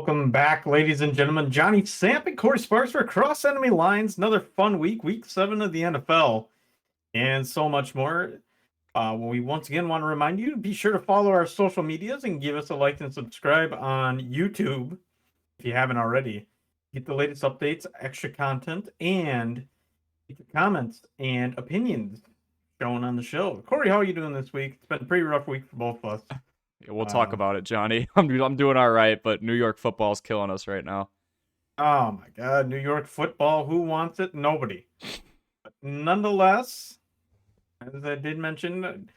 Welcome back, ladies and gentlemen. Johnny Samp and Corey Sparks for Across Enemy Lines. Another fun week 7 of the NFL, and so much more. We once again want to remind you to be sure to follow our social medias and give us a like and subscribe on YouTube if you haven't already. Get the latest updates, extra content, and get your comments and opinions shown on the show. Corey, how are you doing this week? It's been a pretty rough week for both of us. Yeah, we'll talk about it, Johnny. I'm doing all right, but New York football's killing us right now. Oh my God, New York football, who wants it? Nobody. But nonetheless, as I did mention,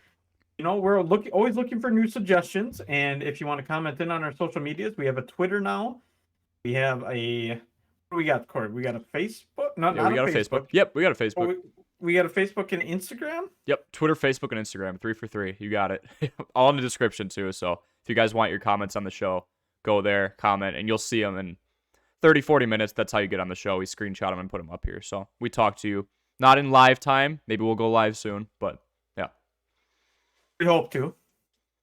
we're always looking for new suggestions. And if you want to comment in on our social medias, we have a Twitter now. We have what do we got, Corey? We got a Facebook? We got a Facebook. Yep, we got a Facebook. We got a Facebook and Instagram? Yep, Twitter, Facebook, and Instagram. 3 for 3. You got it. All in the description, too. So if you guys want your comments on the show, go there, comment, and you'll see them in 30, 40 minutes. That's how you get on the show. We screenshot them and put them up here. So we talk to you. Not in live time. Maybe we'll go live soon, but yeah. We hope to.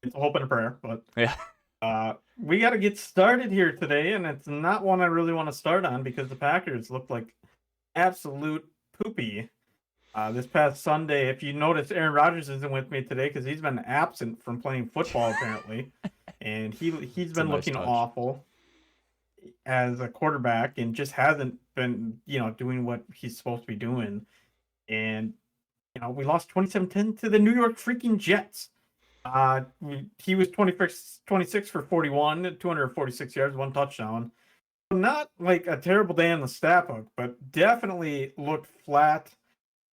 It's a hope and a prayer, but yeah. We got to get started here today, and it's not one I really want to start on because the Packers look like absolute poopy. This past Sunday, if you notice, Aaron Rodgers isn't with me today because he's been absent from playing football apparently, and he's been looking awful as a quarterback and just hasn't been doing what he's supposed to be doing. And we lost 27-10 to the New York freaking Jets. He was 26 for 41, 246 yards, 1 touchdown. Not like a terrible day on the stat book, but definitely looked flat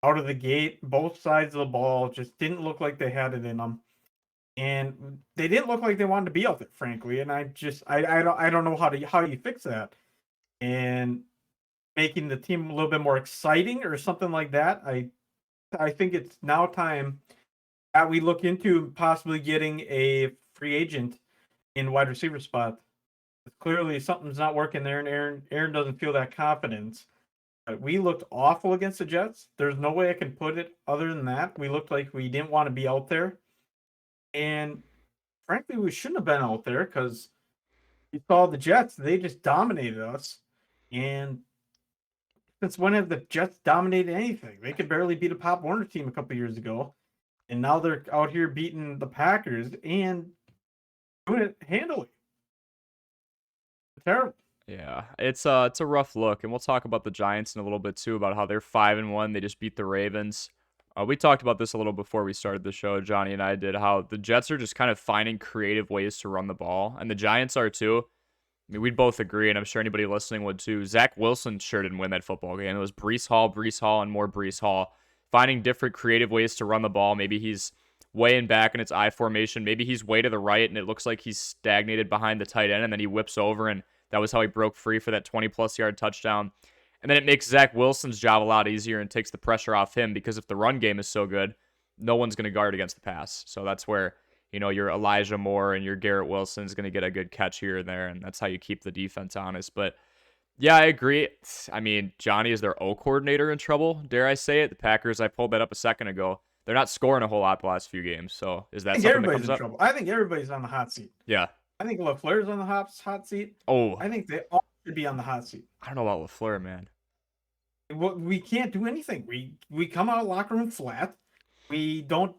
out of the gate. Both sides of the ball just didn't look like they had it in them, and they didn't look like they wanted to be out there, frankly. And I don't know how you fix that and making the team a little bit more exciting or something like that. I think it's now time that we look into possibly getting a free agent in wide receiver spot. Clearly something's not working there, and Aaron doesn't feel that confidence. We looked awful against the Jets. There's no way I can put it other than that. We looked like we didn't want to be out there. And frankly, we shouldn't have been out there because you saw the Jets. They just dominated us. And since when have the Jets dominated anything? They could barely beat a Pop Warner team a couple years ago. And now they're out here beating the Packers and doing it handily. Terrible. Yeah, it's a rough look, and we'll talk about the Giants in a little bit too, about how they're 5-1. They just beat the Ravens. We talked about this a little before we started the show. Johnny and I did, how the Jets are just kind of finding creative ways to run the ball, and the Giants are too. I mean, we'd both agree, and I'm sure anybody listening would too. Zach Wilson sure didn't win that football game. It was Breece Hall, and more Breece Hall, finding different creative ways to run the ball. Maybe he's way in back in its I formation. Maybe he's way to the right, and it looks like he's stagnated behind the tight end, and then he whips over, and that was how he broke free for that 20-plus yard touchdown. And then it makes Zach Wilson's job a lot easier and takes the pressure off him, because if the run game is so good, no one's going to guard against the pass. So that's where, your Elijah Moore and your Garrett Wilson's going to get a good catch here and there, and that's how you keep the defense honest. But yeah, I agree. I mean, Johnny, is their O coordinator in trouble? Dare I say it? The Packers, I pulled that up a second ago. They're not scoring a whole lot the last few games. So is that something that comes up? Trouble. I think everybody's on the hot seat. Yeah. I think LaFleur's on the hot seat. Oh. I think they all should be on the hot seat. I don't know about LaFleur, man. We can't do anything. We come out of the locker room flat. We don't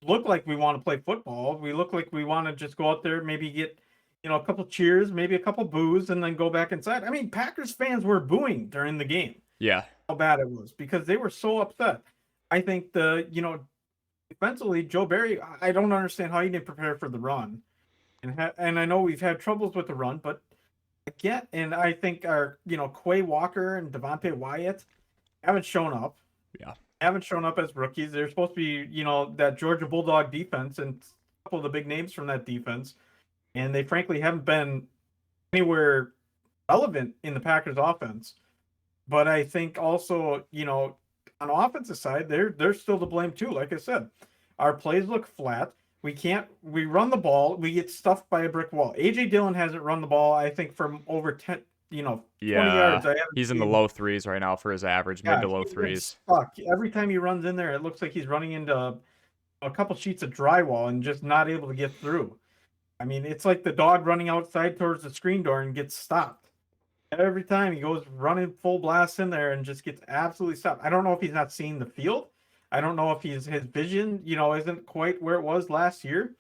look like we want to play football. We look like we want to just go out there, maybe get, a couple cheers, maybe a couple boos, and then go back inside. I mean, Packers fans were booing during the game. Yeah. How bad it was, because they were so upset. I think defensively, Joe Barry, I don't understand how he didn't prepare for the run. And I know we've had troubles with the run, but and I think our, Quay Walker and Devontae Wyatt haven't shown up. Yeah. Haven't shown up as rookies. They're supposed to be, that Georgia Bulldog defense and a couple of the big names from that defense. And they frankly haven't been anywhere relevant in the Packers offense. But I think also, on the offensive side, they're still to blame too. Like I said, our plays look flat. We run the ball. We get stuffed by a brick wall. AJ Dillon hasn't run the ball, I think, from over 10, 20 yards. He's in the low threes right now for his average, mid to low threes. Stuck. Every time he runs in there, it looks like he's running into a couple sheets of drywall and just not able to get through. I mean, it's like the dog running outside towards the screen door and gets stopped. Every time he goes running full blast in there and just gets absolutely stopped. I don't know if he's not seeing the field. I don't know if his vision, isn't quite where it was last year.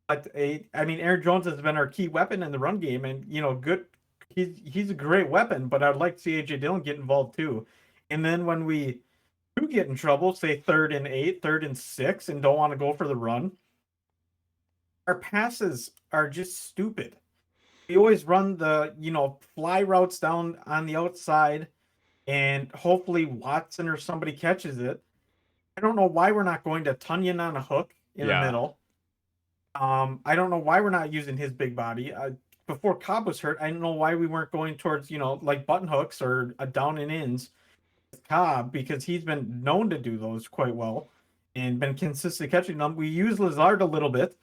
But I mean, Aaron Jones has been our key weapon in the run game, and good. He's a great weapon, but I'd like to see AJ Dillon get involved too. And then when we do get in trouble, say 3rd and 8, 3rd and 6, and don't want to go for the run, our passes are just stupid. We always run the fly routes down on the outside, and hopefully Watson or somebody catches it. I don't know why we're not going to Tunyon on a hook in the Yeah. middle. I don't know why we're not using his big body. Before Cobb was hurt, I don't know why we weren't going towards like button hooks or a down and ins with Cobb, because he's been known to do those quite well and been consistently catching them. We use Lazard a little bit.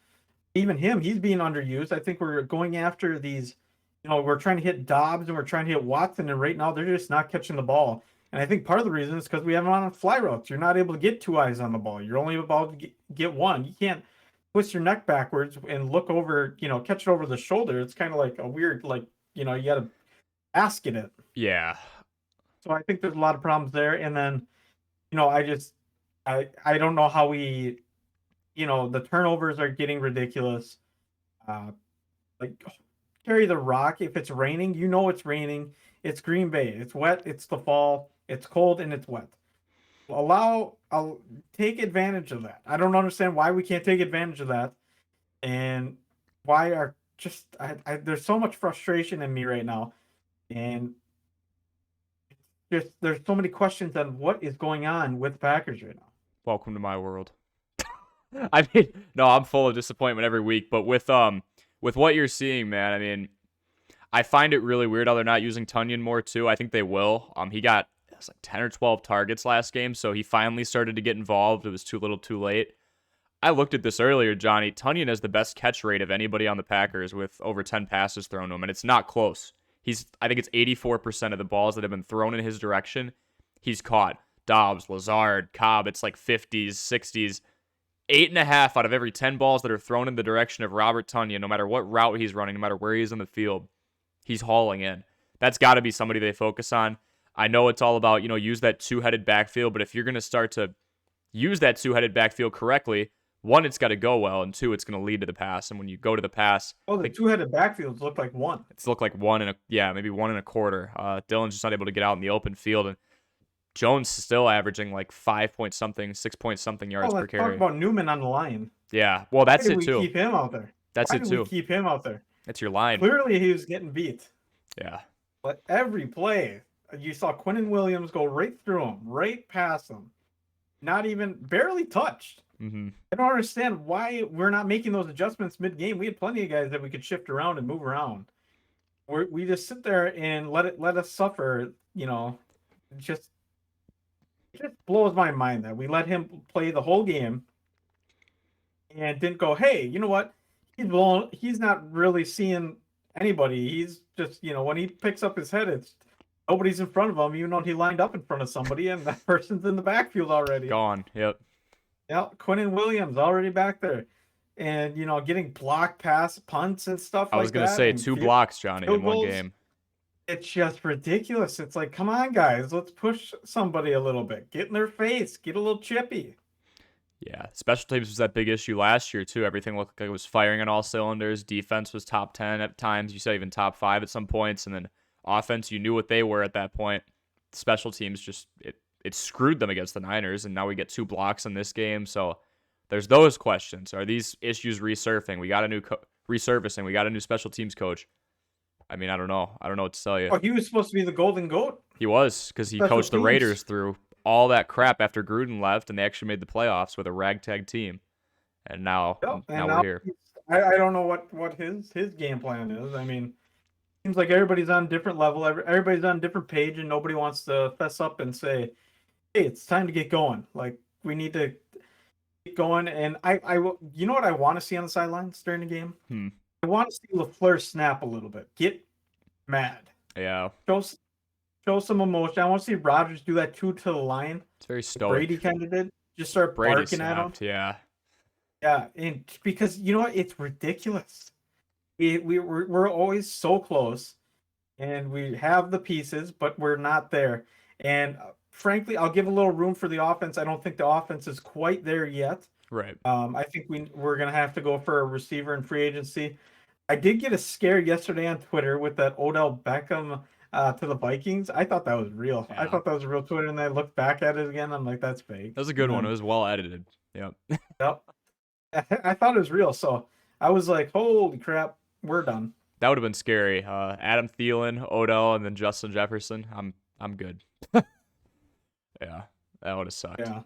Even him, he's being underused. I think we're going after these, we're trying to hit Dobbs and we're trying to hit Watson, and right now they're just not catching the ball. And I think part of the reason is because we have them on fly routes. You're not able to get 2 eyes on the ball. You're only about to get one. You can't twist your neck backwards and look over, catch it over the shoulder. It's kind of like a weird, like, you got to basket it. Yeah. So I think there's a lot of problems there. And then, I don't know how we, the turnovers are getting ridiculous. Like, carry the rock. If it's raining, it's raining. It's Green Bay. It's wet. It's the fall. It's cold and it's wet. I'll take advantage of that. I don't understand why we can't take advantage of that, and why are just there's so much frustration in me right now, and there's so many questions on what is going on with Packers right now. Welcome to my world. I mean, no, I'm full of disappointment every week, but with what you're seeing, man, I mean, I find it really weird how they're not using Tunyon more too. I think they will. He got like 10 or 12 targets last game, so he finally started to get involved. It was too little, too late. I looked at this earlier, Johnny. Tunyon has the best catch rate of anybody on the Packers with over 10 passes thrown to him, and it's not close. I think it's 84% of the balls that have been thrown in his direction, he's caught. Dobbs, Lazard, Cobb, it's like 50s, 60s. 8.5 out of every 10 balls that are thrown in the direction of Robert Tunyon, no matter what route he's running, no matter where he's on the field, he's hauling in. That's got to be somebody they focus on. I know it's all about, use that 2-headed backfield, but if you're going to start to use that 2-headed backfield correctly, 1, it's got to go well, and 2, it's going to lead to the pass. And when you go to the pass, the 2-headed backfields look like 1. It's looked like 1 and maybe 1 1/4. Dillon's just not able to get out in the open field, and Jones is still averaging like 5-point-something, 6-point-something yards per carry. Talk about Newman on the line. Yeah, well, that's it too. Why do we keep him out there? That's it too. We keep him out there? That's your line. Clearly, he was getting beat. Yeah. But every play, you saw Quinnen Williams go right through him, right past him, not even barely touched. Mm-hmm. I don't understand why we're not making those adjustments mid-game. We had plenty of guys that we could shift around and move around. We just sit there and let us suffer. It just blows my mind that we let him play the whole game and didn't go, hey, you know what? He's not really seeing anybody. He's just, when he picks up his head, it's nobody's in front of him, even though he lined up in front of somebody and that person's in the backfield already. Gone. Yep. Yeah, Quinnen Williams already back there. And, getting blocked pass punts and stuff like that. I was going to say 2 blocks, Johnny, in one game. It's just ridiculous. It's like, come on, guys, let's push somebody a little bit. Get in their face. Get a little chippy. Yeah, special teams was that big issue last year, too. Everything looked like it was firing on all cylinders. Defense was top 10 at times. You said even top 5 at some points. And then offense, you knew what they were at that point. Special teams just, it screwed them against the Niners, and now we get 2 blocks in this game. So there's those questions. Are these issues resurfacing? We got a new resurfacing. We got a new special teams coach. I mean, I don't know. I don't know what to tell you. Oh, he was supposed to be the golden goat. He was, because he Special coached the teams. Raiders through all that crap after Gruden left, and they actually made the playoffs with a ragtag team. And now, we're here. I don't know what his game plan is. I mean, seems like everybody's on a different level. Everybody's on a different page, and nobody wants to fess up and say, hey, it's time to get going. Like, we need to get going. And you know what I want to see on the sidelines during the game? I want to see LaFleur snap a little bit. Get mad. Yeah. Show some emotion. I want to see Rodgers do that 2 to the line. It's very stoic. Brady kind of did. Just start Brady barking at him. snapped, yeah. Yeah, and because you know what, it's ridiculous. We're always so close, and we have the pieces, but we're not there. And frankly, I'll give a little room for the offense. I don't think the offense is quite there yet. Right. I think we're gonna have to go for a receiver in free agency. I did get a scare yesterday on Twitter with that Odell Beckham to the Vikings. I thought that was real. I Yeah. thought that was a real Twitter, and then I looked back at it again. I'm like, that's fake. That was a And good one. It then, was well edited. Yep. yep, I thought it was real. So I was like, holy crap, we're done. That would have been scary. Adam Thielen, Odell, and then Justin Jefferson. I'm good. Yeah, that would have sucked. Yeah,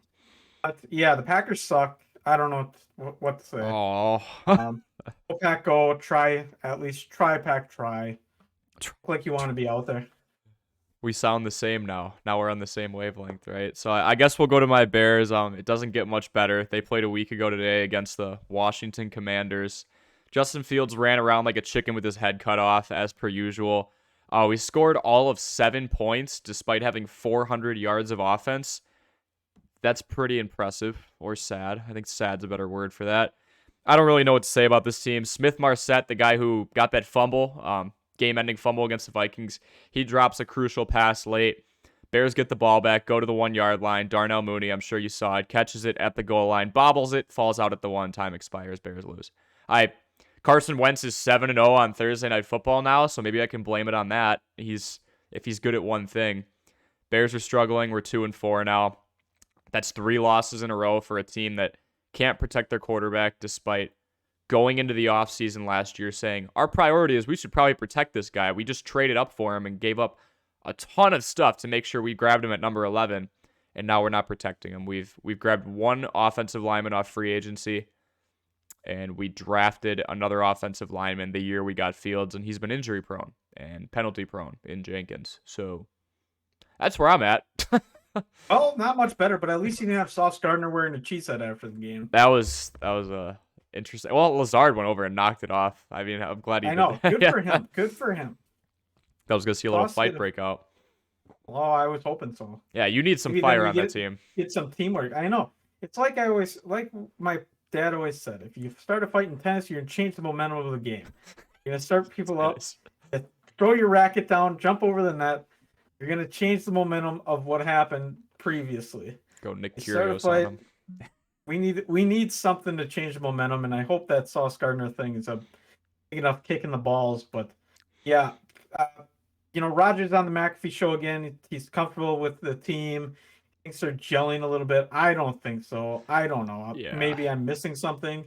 but yeah, the Packers suck. I don't know what to say. Oh. Go Pack, go. Try at least try Pack. Try. Like you want to be out there. We sound the same now. Now we're on the same wavelength, right? So I guess we'll go to my Bears. It doesn't get much better. They played a week ago today against the Washington Commanders. Justin Fields ran around like a chicken with his head cut off, as per usual. We scored all of 7 points despite having 400 yards of offense. That's pretty impressive, or sad. I think sad's a better word for that. I don't really know what to say about this team. Smith Marset, the guy who got that fumble, game-ending fumble against the Vikings, he drops a crucial pass late. Bears get the ball back, go to the 1-yard line. Darnell Mooney, I'm sure you saw it, catches it at the goal line, bobbles it, falls out at the 1, time expires, Bears lose. Carson Wentz is 7-0 on Thursday Night Football now, so maybe I can blame it on that. If he's good at one thing. Bears are struggling. We're 2-4 now. That's 3 losses in a row for a team that can't protect their quarterback despite going into the offseason last year saying, our priority is we should probably protect this guy. We just traded up for him and gave up a ton of stuff to make sure we grabbed him at number 11, and now we're not protecting him. We've grabbed 1 offensive lineman off free agency, and we drafted another offensive lineman the year we got Fields, and he's been injury prone and penalty prone in Jenkins. So that's where I'm at. Oh, not much better, but at least you didn't have Sauce Gardner wearing a cheese head after the game. That was interesting. Well, Lazard went over and knocked it off. I mean, I'm glad he I did know. that. Good Yeah. for him. Good for him. I was gonna see a little Sauce fight did a- break out. Oh, I was hoping so. Yeah, you need some Maybe then fire we on that team. Get some teamwork. I know. It's like my dad always said, if you start a fight in tennis, you're gonna change the momentum of the game. You're gonna start people up, throw your racket down, jump over the net. You're gonna change the momentum of what happened previously. Go Nick You start a Kyrgios on fight. him. We need something to change the momentum, and I hope that Sauce Gardner thing is a big enough kick in the balls. But yeah, Rogers on the McAfee show again. He's comfortable with the team. Thinks they're gelling a little bit. I don't think so. I don't know. Yeah. Maybe I'm missing something.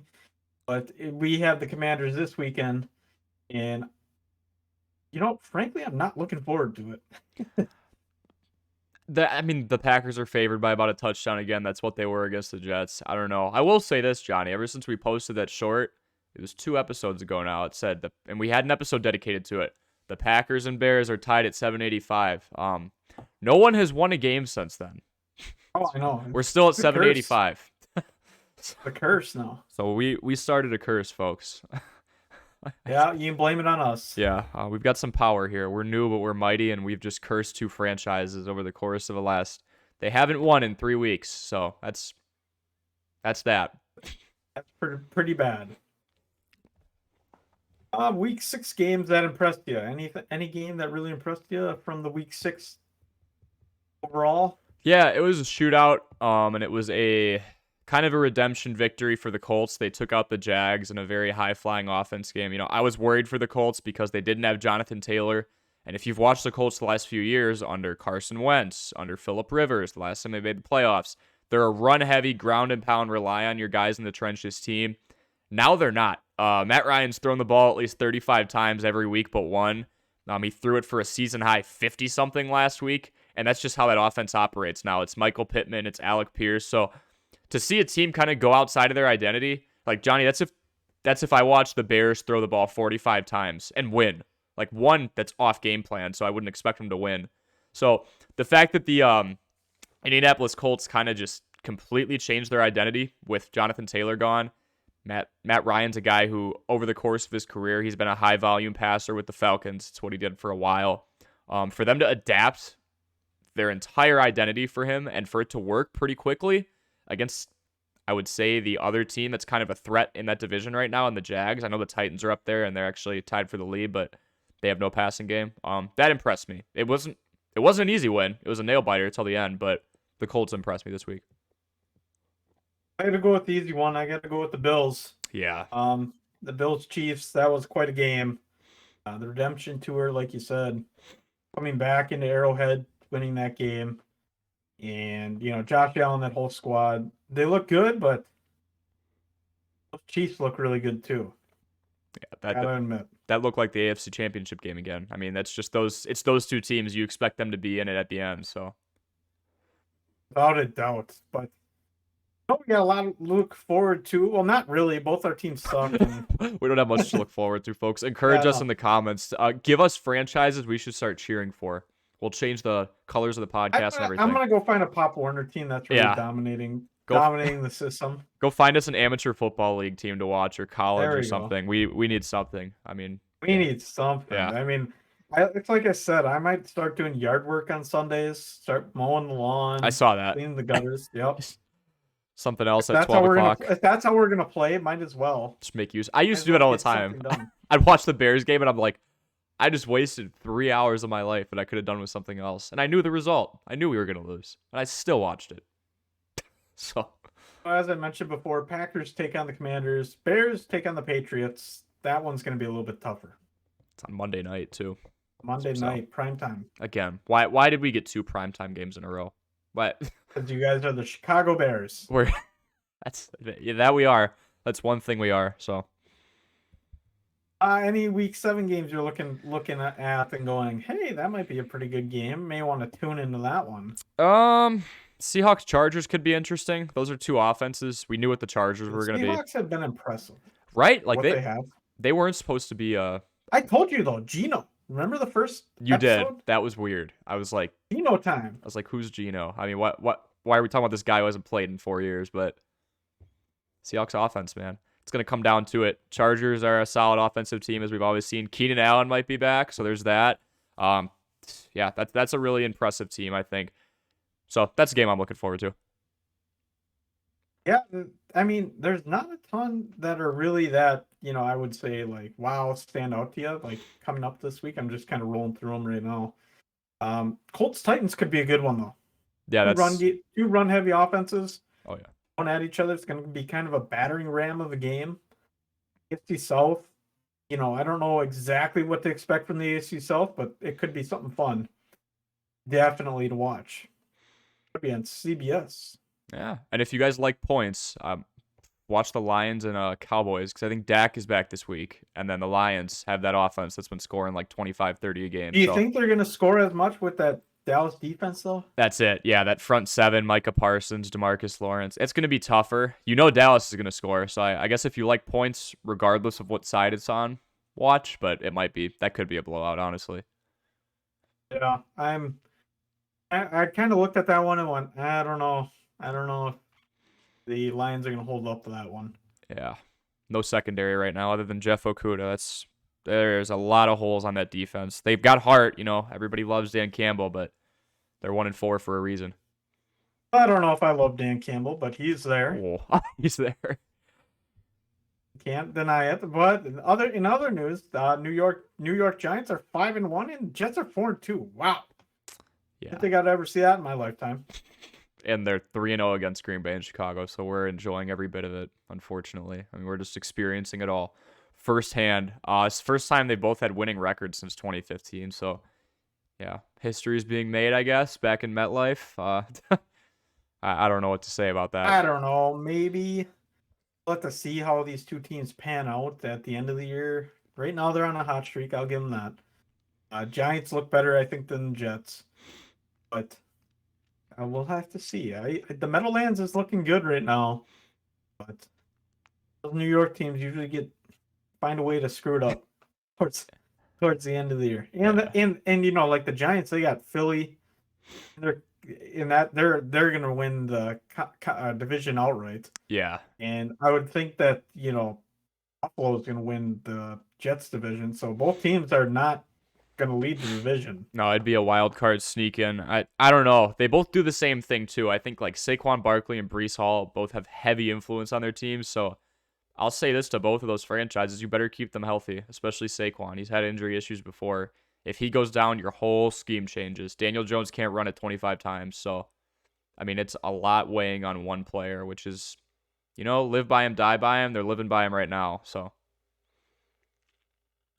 But we have the Commanders this weekend, and frankly, I'm not looking forward to it. The Packers are favored by about a touchdown again. That's what they were against the Jets. I don't know. I will say this, Johnny. Ever since we posted that short, it was 2 episodes ago now. It said and we had an episode dedicated to it. The Packers and Bears are tied at 785. No one has won a game since then. Oh, I know. We're still at The 785. The curse now. So we started a curse, folks. Yeah, you can blame it on us. Yeah, we've got some power here. We're new, but we're mighty, and we've just cursed 2 franchises over the course of the last. They haven't won in 3 weeks, so that's that. That's pretty bad. Week 6 games that impressed you? Any game that really impressed you from the week 6 overall? Yeah, it was a shootout, and it was a kind of a redemption victory for the Colts. They took out the Jags in a very high-flying offense game. I was worried for the Colts because they didn't have Jonathan Taylor. And if you've watched the Colts the last few years under Carson Wentz, under Phillip Rivers, the last time they made the playoffs, they're a run-heavy, ground-and-pound, rely on your guys in the trenches team. Now they're not. Matt Ryan's thrown the ball at least 35 times every week but one. He threw it for a season-high 50-something last week, and that's just how that offense operates now. It's Michael Pittman, it's Alec Pierce, so to see a team kind of go outside of their identity, like Johnny, that's if I watch the Bears throw the ball 45 times and win. Like one that's off game plan, so I wouldn't expect them to win. So the fact that the Indianapolis Colts kind of just completely changed their identity with Jonathan Taylor gone. Matt Ryan's a guy who, over the course of his career, he's been a high volume passer with the Falcons. It's what he did for a while. For them to adapt their entire identity for him and for it to work pretty quickly against I would say the other team that's kind of a threat in that division right now, and the Jags. I know the Titans are up there and they're actually tied for the lead, but they have no passing game. That impressed me. It wasn't an easy win. It was a nail biter till the end, but the Colts impressed me this week. I got to go with the easy one. I got to go with the Bills. Yeah. The Bills Chiefs. That was quite a game. The redemption tour, like you said, coming back into Arrowhead, winning that game, and Josh Allen, that whole squad, they look good, but those Chiefs look really good too. Yeah, gotta admit. That looked like the AFC Championship game again. I mean, that's just it's those two teams. You expect them to be in it at the end, so. Without a doubt, but we got a lot to look forward to. Well, not really. Both our teams suck. And... we don't have much to look forward to, folks. Encourage us in the comments. Give us franchises we should start cheering for. We'll change the colors of the podcast and everything. I'm gonna go find a Pop Warner team that's really dominating the system. Go find us an amateur football league team to watch, or college or something. We need something. I mean, we need something. Yeah. I mean, it's like I said, I might start doing yard work on Sundays. Start mowing the lawn. I saw that. Cleaning the gutters. Yep. Something else at 12 o'clock. If that's how we're gonna play, might as well. Just make use. I used to do it all the time. I'd watch the Bears game and I'm like, I just wasted 3 hours of my life that I could have done with something else. And I knew the result. I knew we were gonna lose, and I still watched it. So, as I mentioned before, Packers take on the Commanders. Bears take on the Patriots. That one's gonna be a little bit tougher. It's on Monday night too. Monday night, primetime. Again, why did we get 2 primetime games in a row? What? Because you guys are the Chicago Bears. That we are. That's one thing we are. So. Any Week 7 games you're looking at and going, hey, that might be a pretty good game. May want to tune into that one. Seahawks Chargers could be interesting. Those are 2 offenses. We knew what the Chargers were going to be. Seahawks have been impressive, right? Like they have. They weren't supposed to be. I told you though, Geno. Remember the first? You episode? did. That was weird. I was like, Geno time. I was like, who's Geno? I mean, what? Why are we talking about this guy who hasn't played in 4 years? But Seahawks offense, man. It's going to come down to it. Chargers are a solid offensive team, as we've always seen. Keenan Allen might be back, so there's that. Yeah, that's a really impressive team, I think. So that's a game I'm looking forward to. Yeah, I mean, there's not a ton that are really that, I would say, like, wow, stand out to you, like, coming up this week. I'm just kind of rolling through them right now. Colts-Titans could be a good one, though. Yeah, two run-heavy offenses. Oh, yeah. One at each other. It's going to be kind of a battering ram of a game. AFC South, I don't know exactly what to expect from the AFC South, but it could be something fun. Definitely to watch. It'll be on CBS. Yeah, and if you guys like points, watch the Lions and Cowboys, because I think Dak is back this week, and then the Lions have that offense that's been scoring like 25, 30 a game. Do you think they're going to score as much with that Dallas defense, though? That's it. Yeah, that front 7, Micah Parsons, DeMarcus Lawrence. It's going to be tougher. Dallas is going to score, so I guess if you like points, regardless of what side it's on, watch, but that could be a blowout, honestly. Yeah, I kind of looked at that one and went, I don't know if the Lions are going to hold up to that one. Yeah. No secondary right now other than Jeff Okudah. There's a lot of holes on that defense. They've got heart, everybody loves Dan Campbell, but they're 1-4 for a reason. I don't know if I love Dan Campbell, but he's there. Oh, he's there. Can't deny it. But in other news, New York Giants are 5-1 and Jets are 4-2. Wow. Yeah. I don't think I'd ever see that in my lifetime. And they're 3-0 against Green Bay and Chicago, so we're enjoying every bit of it, unfortunately. I mean, we're just experiencing it all firsthand. It's the first time they both had winning records since 2015, so yeah, history is being made, I guess, back in MetLife. I don't know what to say about that. I don't know. Maybe we'll have to see how these two teams pan out at the end of the year. Right now, they're on a hot streak. I'll give them that. Giants look better, I think, than Jets, but we'll have to see. The Meadowlands is looking good right now, but those New York teams usually find a way to screw it up towards the end of the year. And like the Giants, they got Philly. They're gonna win the division outright. Yeah, and I would think that Buffalo is gonna win the Jets division. So both teams are not going to lead the division. No, it'd be a wild card sneak in. I don't know. They both do the same thing too. I think like Saquon Barkley and Brees Hall both have heavy influence on their teams. So I'll say this to both of those franchises: you better keep them healthy, especially Saquon. He's had injury issues before. If he goes down, your whole scheme changes. Daniel Jones can't run it 25 times. So I mean, it's a lot weighing on one player, which is, live by him, die by him. They're living by him right now. So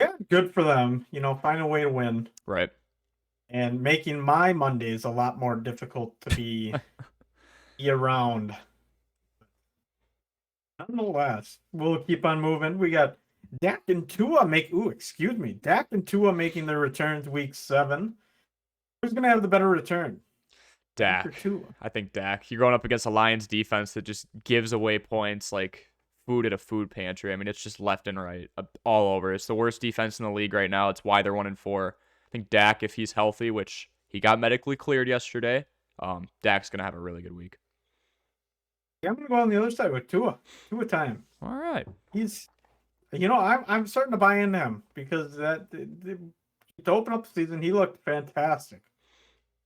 Yeah, good for them. Find a way to win. right. And making my Mondays a lot more difficult to be around. Nonetheless, we'll keep on moving. We got Dak and Tua Dak and Tua making their returns week 7. Who's going to have the better return? Dak. Or Tua? I think Dak. You're going up against a Lions defense that just gives away points like food at a food pantry. I mean, it's just left and right, all over. It's the worst defense in the league right now. It's why they're 1-4. I think Dak, if he's healthy, which he got medically cleared yesterday, Dak's going to have a really good week. Yeah, I'm going to go on the other side with Tua. Tua time. All right. He's, I'm starting to buy into him because to open up the season, he looked fantastic.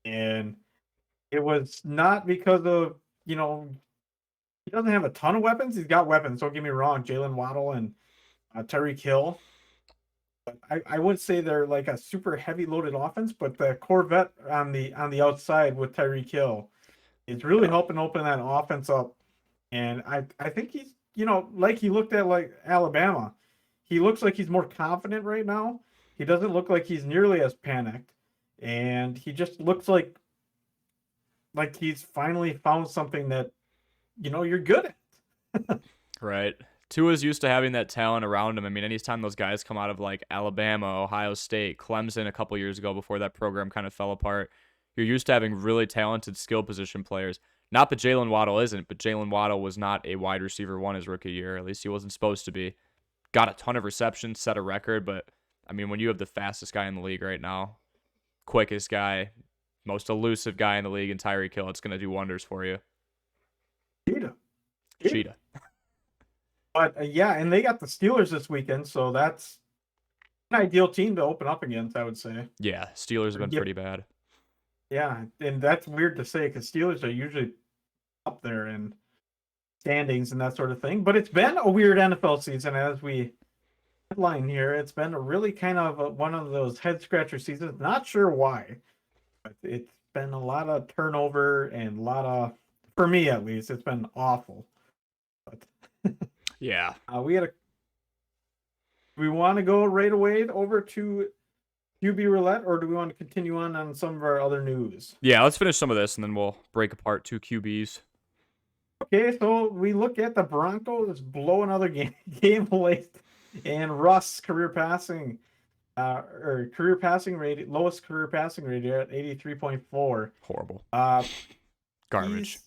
And it was not because of, he doesn't have a ton of weapons. He's got weapons. Don't get me wrong. Jalen Waddle and Tyreek Hill. But I wouldn't say they're like a super heavy loaded offense, but the Corvette on the outside with Tyreek Hill is really helping open that offense up. And I think he's, like he looked at like Alabama. He looks like he's more confident right now. He doesn't look like he's nearly as panicked. And he just looks like he's finally found something that, you're good at. Right. Tua's used to having that talent around him. I mean, anytime those guys come out of like Alabama, Ohio State, Clemson a couple years ago before that program kind of fell apart, you're used to having really talented skill position players. Not that Jalen Waddle isn't, but Jalen Waddle was not a wide receiver 1 his rookie year. At least he wasn't supposed to be. Got a ton of receptions, set a record, but I mean, when you have the fastest guy in the league right now, quickest guy, most elusive guy in the league in Tyreek Hill, it's going to do wonders for you. Cheetah. But yeah, and they got the Steelers this weekend, so that's an ideal team to open up against, I would say. Yeah, Steelers have been pretty bad. Yeah, and that's weird to say because Steelers are usually up there in standings and that sort of thing. But it's been a weird NFL season, as we headline here. It's been a really kind of one of those head scratcher seasons. Not sure why, but it's been a lot of turnover and a lot of, for me at least, it's been awful. But yeah, we want to go right away over to QB roulette, or do we want to continue on some of our other news? Yeah, let's finish some of this and then we'll break apart 2 QBs. Okay, so we look at the Broncos blow another game late, and Russ career passing rate, lowest career passing rate at 83.4. Horrible. Garbage.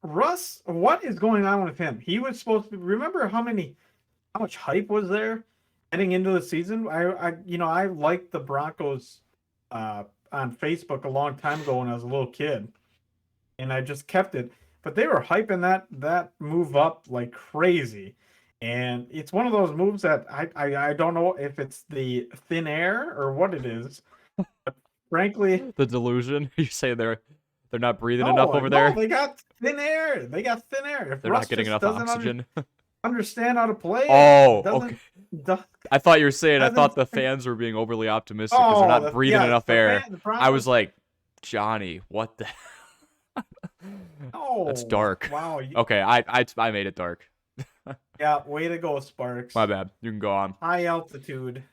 Russ, what is going on with him? He was supposed to remember how much hype was there heading into the season. I liked the Broncos on Facebook a long time ago when I was a little kid, and I just kept it. But they were hyping that move up like crazy, and it's one of those moves that I don't know if it's the thin air or what it is. But frankly, the delusion. You say they're not breathing enough over there. They got thin air. If they're not getting enough oxygen. Understand how to play. Okay. I thought you were saying. I thought the fans were being overly optimistic because they're not breathing enough air. I was like, Johnny, what the? Oh, that's dark. Wow. Okay, I made it dark. Yeah, way to go, Sparks. My bad. You can go on. High altitude.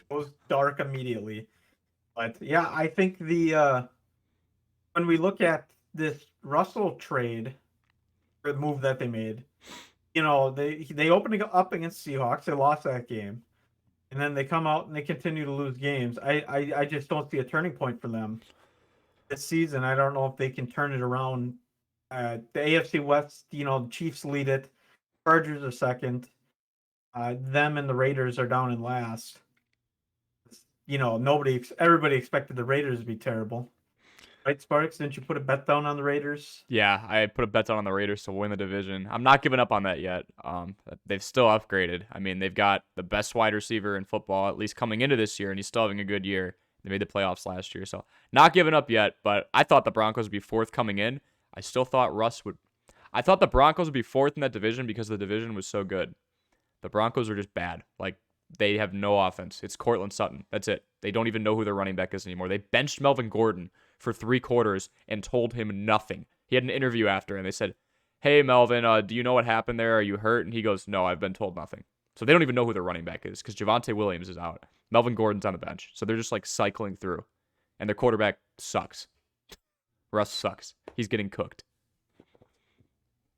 Goes dark immediately. But yeah, I think when we look at this Russell trade, or the move that they made, they opened up against Seahawks. They lost that game, and then they come out and they continue to lose games. I just don't see a turning point for them this season. I don't know if they can turn it around. The AFC West, the Chiefs lead it. Chargers are second. Them and the Raiders are down in last. Everybody expected the Raiders to be terrible. Right, Sparks? Didn't you put a bet down on the Raiders? Yeah, I put a bet on the Raiders to win the division. I'm not giving up on that yet. They've still upgraded. I mean, they've got the best wide receiver in football, at least coming into this year, and he's still having a good year. They made the playoffs last year, so not giving up yet. But I thought the Broncos would be fourth coming in. I still thought Russ would. I thought the Broncos would be fourth in that division because the division was so good. The Broncos are just bad. Like, they have no offense. It's Cortland Sutton. That's it. They don't even know who their running back is anymore. They benched Melvin Gordon for 3 quarters and told him nothing. He had an interview after, and they said, "Hey, Melvin, do you know what happened there? Are you hurt?" And he goes, "No, I've been told nothing." So they don't even know who their running back is because Javonte Williams is out. Melvin Gordon's on the bench. So they're just like cycling through. And their quarterback sucks. Russ sucks. He's getting cooked.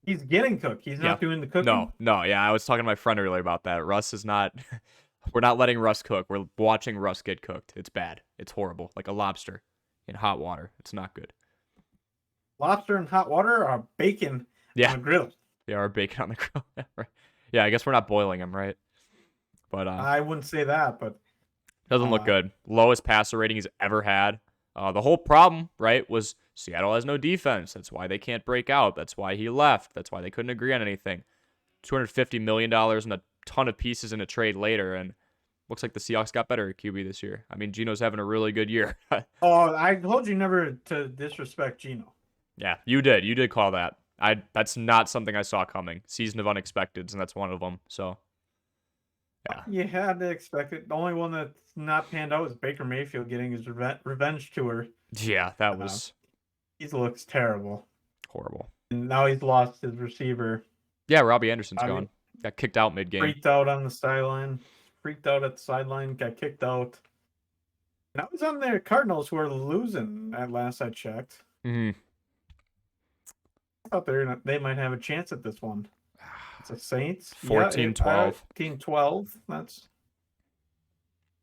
He's getting cooked. He's not doing the cooking. No, yeah, I was talking to my friend earlier about that. Russ is not. We're not letting Russ cook. We're watching Russ get cooked. It's bad. It's horrible. Like a lobster in hot water. It's not good. Lobster in hot water or bacon on the grill? Yeah, or bacon on the grill. Right. Yeah, I guess we're not boiling them, right? But I wouldn't say that, but doesn't look good. Lowest passer rating he's ever had. The whole problem, right, was Seattle has no defense. That's why they can't break out. That's why he left. That's why they couldn't agree on anything. $250 million and a ton of pieces in a trade later, and looks like the Seahawks got better at QB this year. I mean, Geno's having a really good year. Oh, I told you never to disrespect Geno. Yeah, you did. You did call that. That's not something I saw coming. Season of unexpecteds, and that's one of them. So, yeah. You had to expect it. The only one that's not panned out is Baker Mayfield getting his revenge tour. Yeah, that was... He looks terrible. Horrible. And now he's lost his receiver. Yeah, Robbie Anderson's gone. Got kicked out mid-game. Freaked out on the sideline. Freaked out at the sideline. Got kicked out. Now he's on the Cardinals, who are losing at last I checked. Mm-hmm. I thought they might have a chance at this one. It's the Saints. 14-12. 14-12. That's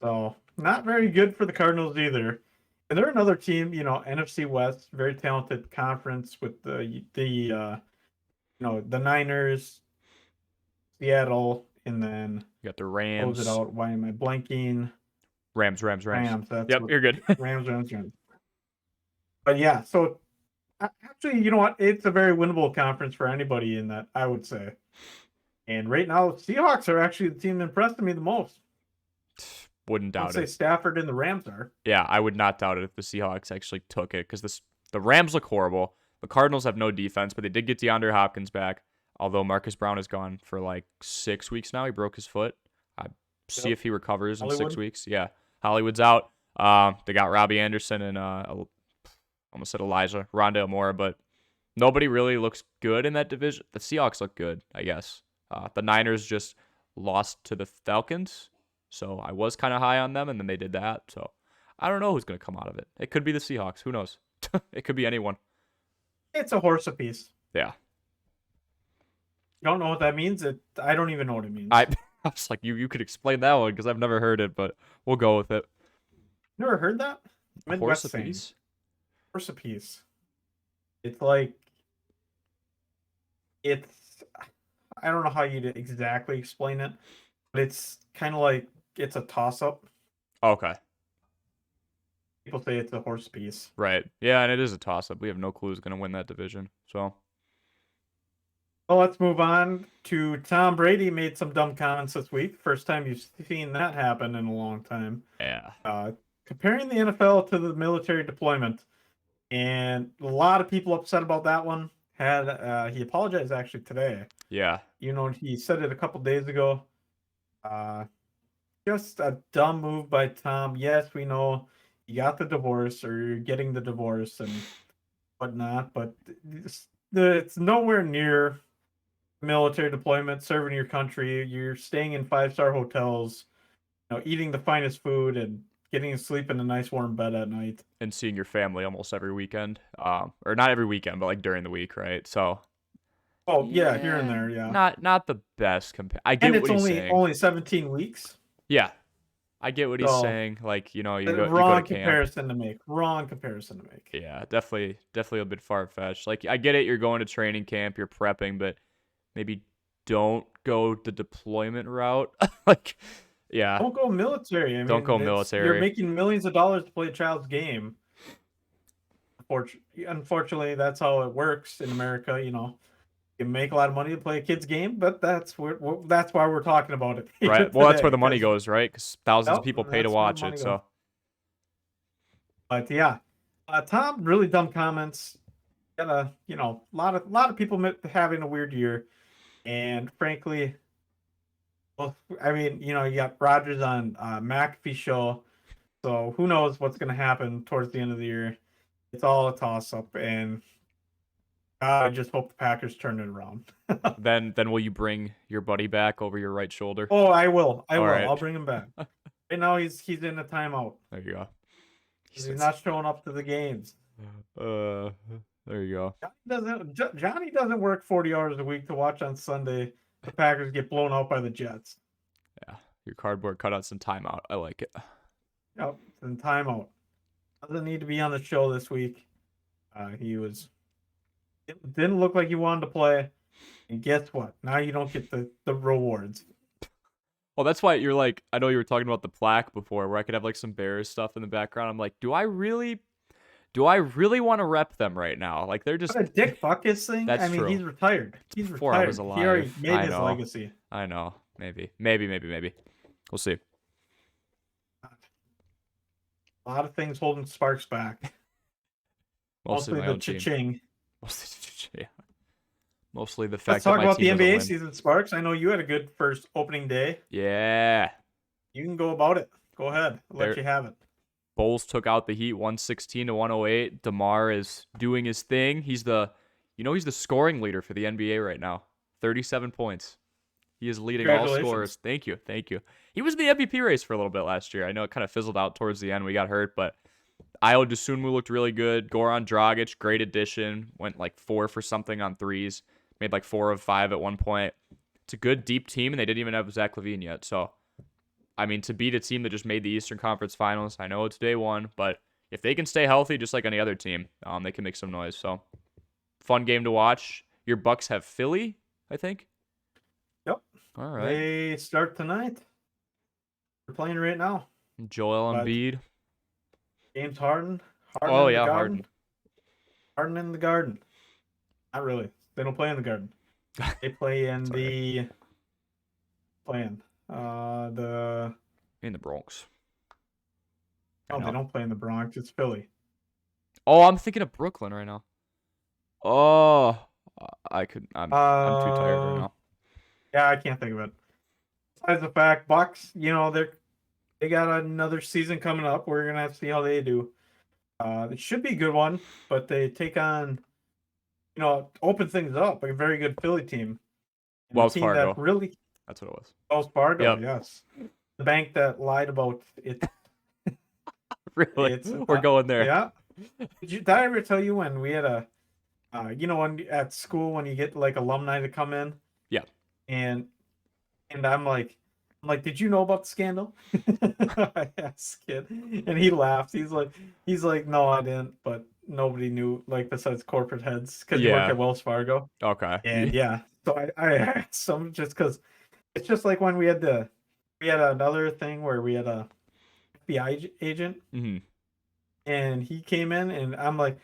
so not very good for the Cardinals either. And they're another team, NFC West, very talented conference with the Niners, Seattle, and then you got the Rams. Close it out. Why am I blanking? Rams. That's yep, you're good. Rams. But yeah, so actually, you know what? It's a very winnable conference for anybody in that, I would say. And right now, Seahawks are actually the team impressing me the most. Wouldn't doubt it. I'd say Stafford and the Rams are. Yeah, I would not doubt it if the Seahawks actually took it because the Rams look horrible. The Cardinals have no defense, but they did get DeAndre Hopkins back. Although Marcus Brown is gone for like 6 weeks now. He broke his foot. See if he recovers in 6 weeks. Yeah, Hollywood's out. They got Robbie Anderson and almost said Elijah Rondale Moore, but nobody really looks good in that division. The Seahawks look good, I guess. The Niners just lost to the Falcons, so I was kind of high on them, and then they did that. So I don't know who's going to come out of it. It could be the Seahawks. Who knows? It could be anyone. It's a horse apiece. Yeah. You don't know what that means? I don't even know what it means. I was like, you could explain that one because I've never heard it, but we'll go with it. Never heard that? Horse apiece? Horse apiece. It's like... I don't know how you'd exactly explain it, but it's kind of like it's a toss-up. Okay. People say it's a horse piece. Right. Yeah, and it is a toss-up. We have no clue who's going to win that division. So. Well, let's move on to Tom Brady made some dumb comments this week. First time you've seen that happen in a long time. Yeah. Comparing the NFL to the military deployment. And a lot of people upset about that one. He apologized actually today. Yeah. He said it a couple days ago. Just a dumb move by Tom. Yes, we know you got the divorce or you're getting the divorce and whatnot, but it's nowhere near military deployment, serving your country. You're staying in 5-star hotels, eating the finest food and getting to sleep in a nice warm bed at night. And seeing your family almost every weekend. Or not every weekend, but like during the week, right? So. Oh, yeah, here and there, yeah. Not the best I get what he's saying. And it's only 17 weeks. Yeah. I get what he's saying. Like, you go to camp. Wrong comparison to make. Yeah, definitely a bit far-fetched. Like, I get it. You're going to training camp. You're prepping, but maybe don't go the deployment route. Like, yeah. Don't go military. Don't go military. You're making millions of dollars to play a child's game. Unfortunately, that's how it works in America. You can make a lot of money to play a kid's game, but that's why we're talking about it here Right. Well, that's where today. the money 'Cause, goes, right? Because thousands of yep, people pay to that's where the watch money it. goes. So But yeah, Tom, really dumb comments. Got a lot of people having a weird year, and frankly, well, I mean, you got Rogers on McAfee show, so who knows what's going to happen towards the end of the year. It's all a toss up, and I just hope the Packers turn it around. then will you bring your buddy back over your right shoulder? Oh, I will. I All will. right. I'll bring him back. Right now, he's in a timeout. There you go. He's not showing up to the games. There you go. Johnny doesn't work 40 hours a week to watch on Sunday the Packers get blown out by the Jets. Yeah, your cardboard cutouts and timeout. I like it. Yep, in timeout. Doesn't need to be on the show this week. He didn't look like he wanted to play, and guess what? Now you don't get the rewards. Well, that's why you're like, I know you were talking about the plaque before, where I could have like some Bears stuff in the background. I'm like, do I really want to rep them right now? Like they're just What a dick Buckus thing. That's I mean, true. he's retired. He's Before I retired. was He already alive. made I his know. legacy. I know. Maybe. We'll see. A lot of things holding Sparks back. Mostly my the own team. cha-ching. Yeah. Mostly the Let's fact talk that my about the team doesn't NBA win. season, Sparks. I know you had a good first opening day. Yeah. You can go about it. Go ahead. I'll let There- you have it. Bulls took out the Heat 116 to 108. DeMar is doing his thing. He's the scoring leader for the NBA right now. 37 points. He is leading all scorers. Thank you. He was in the MVP race for a little bit last year. I know it kind of fizzled out towards the end. We got hurt, but Ayo Dosunmu looked really good. Goran Dragic, great addition. Went like 4 for something on threes. Made like 4 of 5 at one point. It's a good deep team, and they didn't even have Zach LaVine yet. So, I mean, to beat a team that just made the Eastern Conference Finals, I know it's day one, but if they can stay healthy, just like any other team, they can make some noise. So, fun game to watch. Your Bucks have Philly, I think. Yep. All right. They start tonight. They're playing right now. Joel Embiid. James Harden. Oh, in yeah, the garden. Harden. Harden in the Garden. Not really. They don't play in the Garden. They play in Sorry. In the Bronx. No, they don't play in the Bronx. It's Philly. Oh, I'm thinking of Brooklyn right now. Oh, I'm too tired right now. Yeah, I can't think of it. Besides the fact, Bucks, they got another season coming up. We're gonna have to see how they do. It should be a good one, but they take on, open things up, a very good Philly team. And Wells a team Fargo. That really, That's what it was. Wells Fargo, Yep. yes. The bank that lied about it. Really? We're going there. Yeah. Did I ever tell you when we had when at school when you get like alumni to come in? Yeah. And I'm like, did you know about the scandal? I asked kid, and he laughed. He's like, no, I didn't, but nobody knew, like besides corporate heads, because you work at Wells Fargo. Okay. And yeah, so I asked some just because it's just like when we had another thing where we had a FBI agent, and he came in, and I'm like,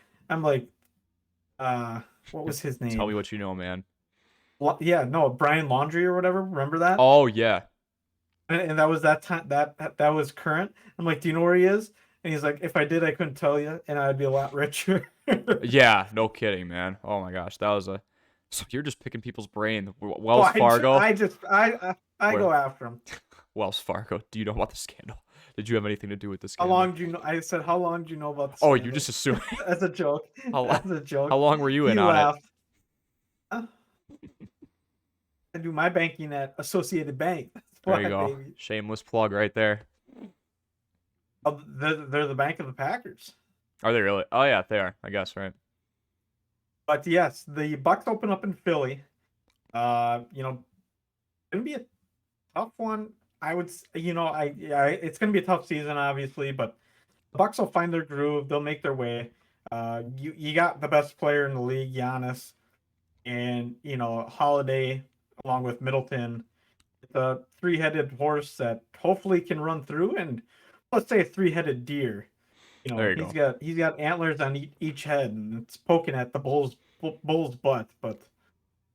what was his name? Tell me what you know, man. Yeah, no, Brian Laundrie or whatever. Remember that? Oh yeah. And that was that time that was current. I'm like, do you know where he is? And he's like, if I did, I couldn't tell you, and I'd be a lot richer. Yeah, no kidding, man. Oh my gosh, that was so you're just picking people's brain. Wells Fargo. I go after him. Wells Fargo. Do you know about the scandal? Did you have anything to do with the How scandal? long do you know? I said, how long do you know about the Oh, scandal? you just assumed. That's a joke. That's a joke. How long were you He in on laughed. I do my banking at Associated Bank. That's it? There why, you go. baby. Shameless plug right there. Oh, they're the bank of the Packers. Are they really? Oh yeah, they are. I guess, right? But yes, the Bucks open up in Philly. Gonna be a tough one. I would, it's gonna be a tough season, obviously, but the Bucks will find their groove. They'll make their way. You got the best player in the league, Giannis, and Holiday along with Middleton. It's a three-headed horse that hopefully can run through, and let's say a three-headed deer. You There know, you he's go. got antlers on each head, and it's poking at the bull's butt. But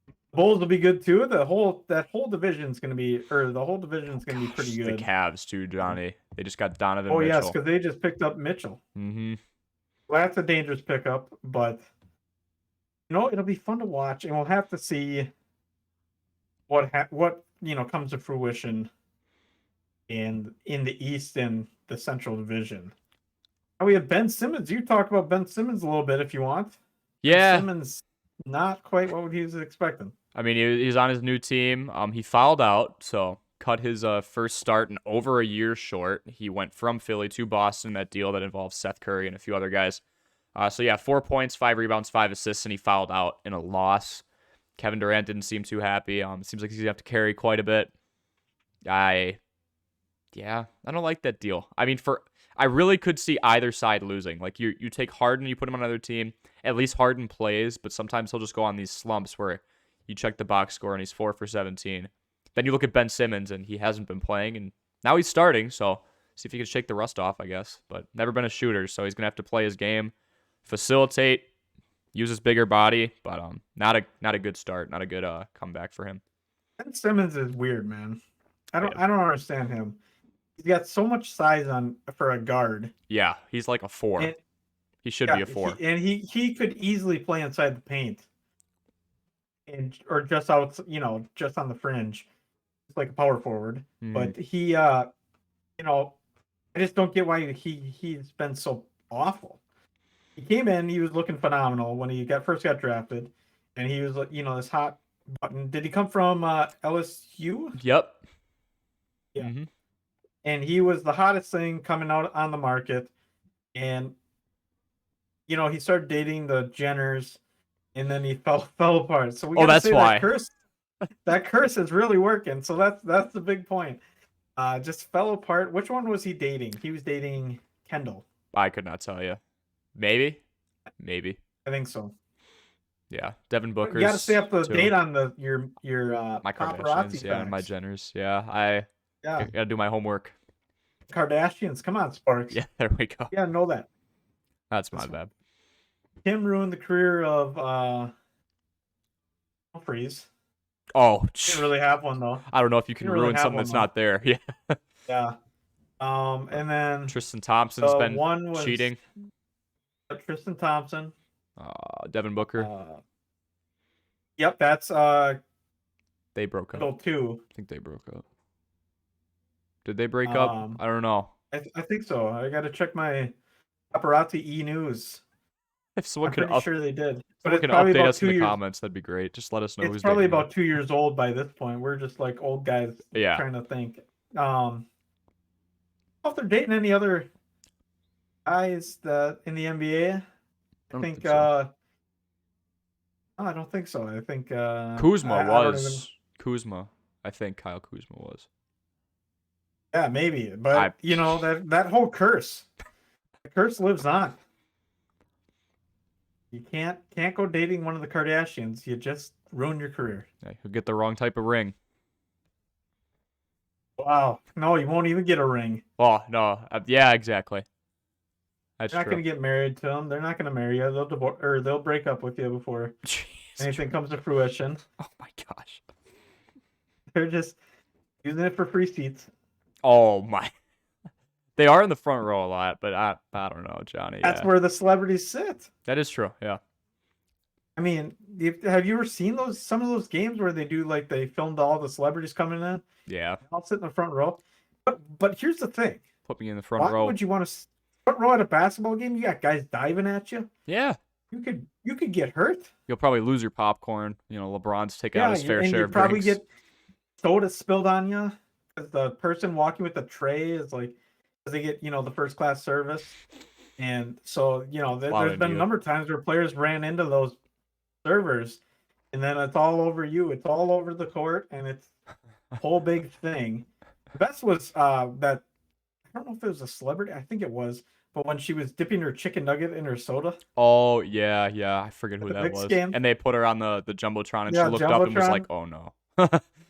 the bulls will be good too. That whole division's gonna be, or the whole division's gonna be pretty Gosh, the good. Cavs too, Johnny. They just got Donovan Oh yes, Mitchell. because they just picked up Mitchell. Mm-hmm. Well, that's a dangerous pickup, but it'll be fun to watch, and we'll have to see what comes to fruition in the East and the Central Division. And we have Ben Simmons. You talk about Ben Simmons a little bit if you want. Ben Yeah. Simmons, not quite what he was expecting. I mean, he's on his new team. He fouled out, so cut his first start in over a year short. He went from Philly to Boston, that deal that involves Seth Curry and a few other guys. So yeah, 4 points, 5 rebounds, 5 assists, and he fouled out in a loss. Kevin Durant didn't seem too happy. It seems like he's gonna have to carry quite a bit. I don't like that deal. I mean, I really could see either side losing. Like you take Harden, you put him on another team. At least Harden plays, but sometimes he'll just go on these slumps where you check the box score and he's 4 for 17. Then you look at Ben Simmons and he hasn't been playing, and now he's starting. So see if he can shake the rust off, I guess. But never been a shooter, so he's gonna have to play his game, facilitate, use his bigger body. But not a good start, not a good comeback for him. Ben Simmons is weird, man. I don't understand him. He's got so much size for a guard. Yeah, he's like a 4. And, he should be a 4. He could easily play inside the paint. Or just out, just on the fringe. It's like a power forward. But he I just don't get why he's been so awful. He came in, he was looking phenomenal when he first got drafted, and he was this hot button. Did he come from LSU? Yep. Yeah. Mm-hmm. And he was the hottest thing coming out on the market, and he started dating the Jenners, and then he fell apart. So we gotta that's say why that curse is really working. So that's the big point. Just fell apart. Which one was he dating? He was dating Kendall. I could not tell you. Maybe. I think so. Yeah, Devin Booker. You got to stay up to date on your my Kardashians, and my Jenners. I gotta do my homework. Kardashians, come on, Sparks. Yeah, there we go. Yeah, know that. That's my bad. Kim ruined the career of Humphries. Oh, didn't really have one though. I don't know if you can ruin something that's not there. Yeah. Yeah. And then Tristan Thompson's been cheating. Tristan Thompson. Devin Booker. Yep, that's they broke up. Too. I think they broke up. Did they break up? I don't know. I think so. I got to check my paparazzi e-news. If someone I'm pretty sure they did. But it's probably update us in the comments. That'd be great. Just let us know. It's probably about 2 years old by this point. We're just like old guys trying to think. If they're dating any other guys in the NBA, I think so. I don't think so. I think Kuzma was. Kuzma. I think Kyle Kuzma was. Yeah, maybe. But that whole curse. The curse lives on. You can't go dating one of the Kardashians. You just ruin your career. Yeah, you'll get the wrong type of ring. Wow. No, you won't even get a ring. Oh, no. Yeah, exactly. You're not going to get married to them. They're not going to marry you. They'll break up with you before anything comes to fruition. Oh my gosh. They're just using it for free seats. Oh my. They are in the front row a lot, but I don't know, Johnny. That's where the celebrities sit. That is true. Yeah. I mean, have you ever seen some of those games where they filmed all the celebrities coming in? Yeah. I'll sit in the front row. But here's the thing. Put me in the front row. Why would you want to front row at a basketball game? You got guys diving at you. Yeah. You could get hurt. You'll probably lose your popcorn. LeBron's taking out his fair share of probably drinks. Get soda spilled on you because the person walking with the tray is like, they get the first class service, and so there's been a number of times where players ran into those servers, and then it's all over you. It's all over the court, and it's a whole big thing. The best was that I don't know if it was a celebrity. I think it was. But when she was dipping her chicken nugget in her soda. Oh, yeah. I forget who that was. Game. And they put her on the Jumbotron, and she looked up and was like, oh, no.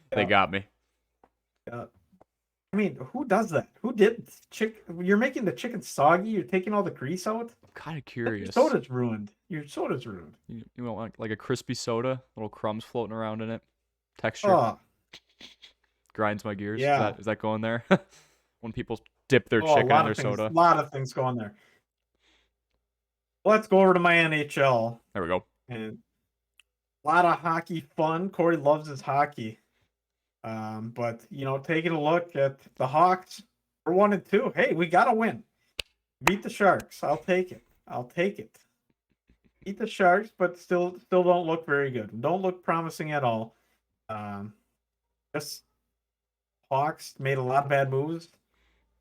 They got me. Yeah. I mean, who does that? Who did You're making the chicken soggy. You're taking all the grease out. I'm kind of Your curious. soda's ruined. Your soda's ruined. You want like a crispy soda, little crumbs floating around in it, texture Oh, grinds my gears. yeah. Is that going there? When people dip their Oh, a chicken in lot their of things. A soda. lot of things going there. Let's go over to my NHL. There we go. And a lot of hockey fun. Corey loves his hockey. But taking a look at the Hawks, we're 1-2. Hey, we gotta win. Beat the Sharks. I'll take it. I'll take it. Beat the Sharks, but still don't look very good. Don't look promising at all. Just Hawks made a lot of bad moves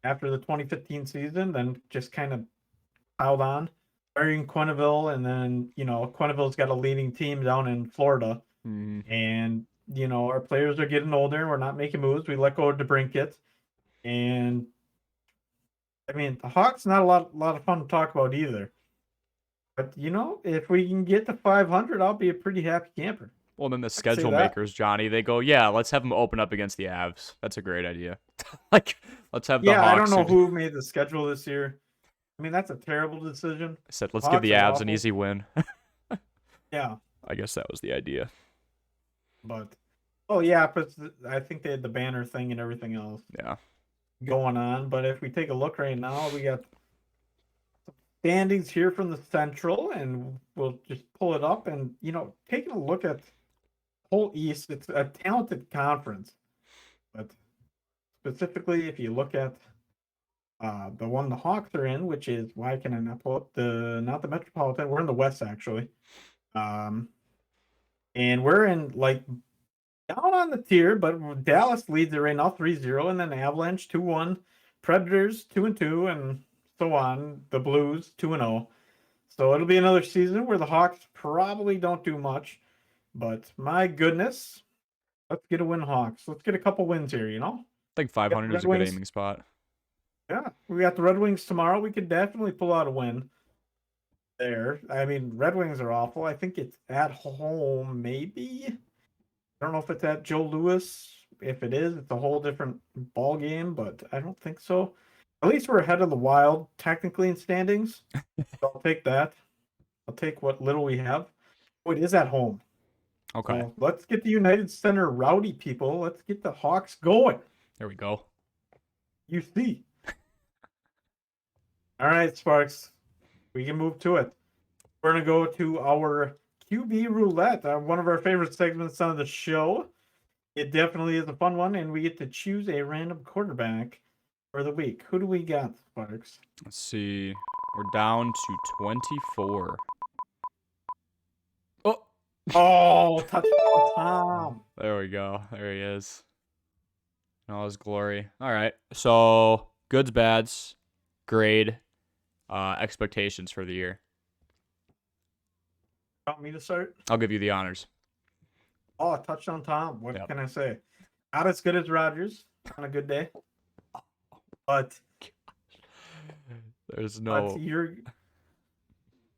after the 2015 season, then just kind of piled on. Firing Quenneville, and then Quenneville's got a leading team down in Florida, and our players are getting older. We're not making moves. We let go of DeBrincat, and I mean the Hawks not a lot of fun to talk about either. But if we can get to 500, I'll be a pretty happy camper. Well, then the I can say schedule that. makers, Johnny, they go, yeah, let's have them open up against the Avs. That's a great idea. Like, let's have the Yeah, I don't Hawks. know who made the schedule this year. I mean, that's a terrible decision. I said, let's give Hawks the are Avs an awful. easy win. Yeah, I guess that was the idea. but yeah, but I think they had the banner thing and everything else Yeah. going on. But if we take a look right now, we got standings here from the Central, and we'll just pull it up. And taking a look at whole East, it's a talented conference, but specifically if you look at the one the Hawks are in, which is, why can I not pull up not the Metropolitan? We're in the West actually, and we're in like down on the tier, but Dallas leads it right now 3-0, and then Avalanche 2-1, Predators 2-2, and so on. The Blues 2-0. So it'll be another season where the Hawks probably don't do much, but my goodness, let's get a win, Hawks. Let's get a couple wins here. I think 500 is a good aiming spot. Yeah, we got the Red Wings tomorrow. We could definitely pull out a win there. I mean, Red Wings are awful. I think it's at home, maybe. I don't know if it's at Joe Louis. If it is, it's a whole different ball game, but I don't think so. At least we're ahead of the Wild technically in standings. So I'll take that. I'll take what little we have. Oh, it is at home. Okay. So let's get the United Center rowdy, people. Let's get the Hawks going. There we go. You see. All right, Sparks. We can move to it. We're going to go to our QB roulette, one of our favorite segments on the show. It definitely is a fun one, and we get to choose a random quarterback for the week. Who do we got, Sparks? Let's see. We're down to 24. Oh, touchdown, Tom. There we go. There he is. In all his glory. All right. So, goods, bads, grade, expectations for the year. Want me to start? I'll give you the honors. Oh, touchdown, Tom. What Yep. can I say? Not as good as Rodgers on a good day, but There's no. you're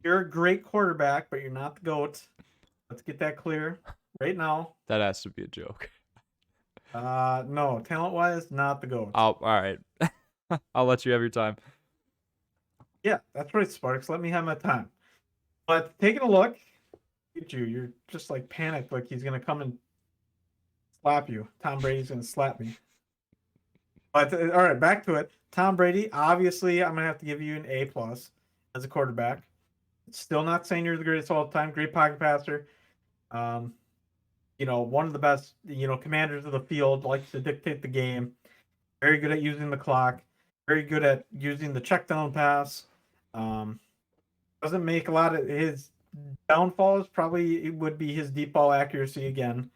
a great quarterback, but you're not the GOAT. Let's get that clear right now. That has to be a joke. No, talent-wise, not the GOAT. All right. I'll let you have your time. Yeah, that's right, Sparks. Let me have my time. But taking a look at you, you're just like panicked, like he's gonna come and slap you. Tom Brady's gonna slap me. But all right, back to it. Tom Brady, obviously, I'm gonna have to give you an A+ as a quarterback. Still not saying you're the greatest of all time. Great pocket passer. One of the best, commanders of the field, likes to dictate the game. Very good at using the clock. Very good at using the check down pass. Doesn't make a lot of his downfalls. Probably it would be his deep ball accuracy again.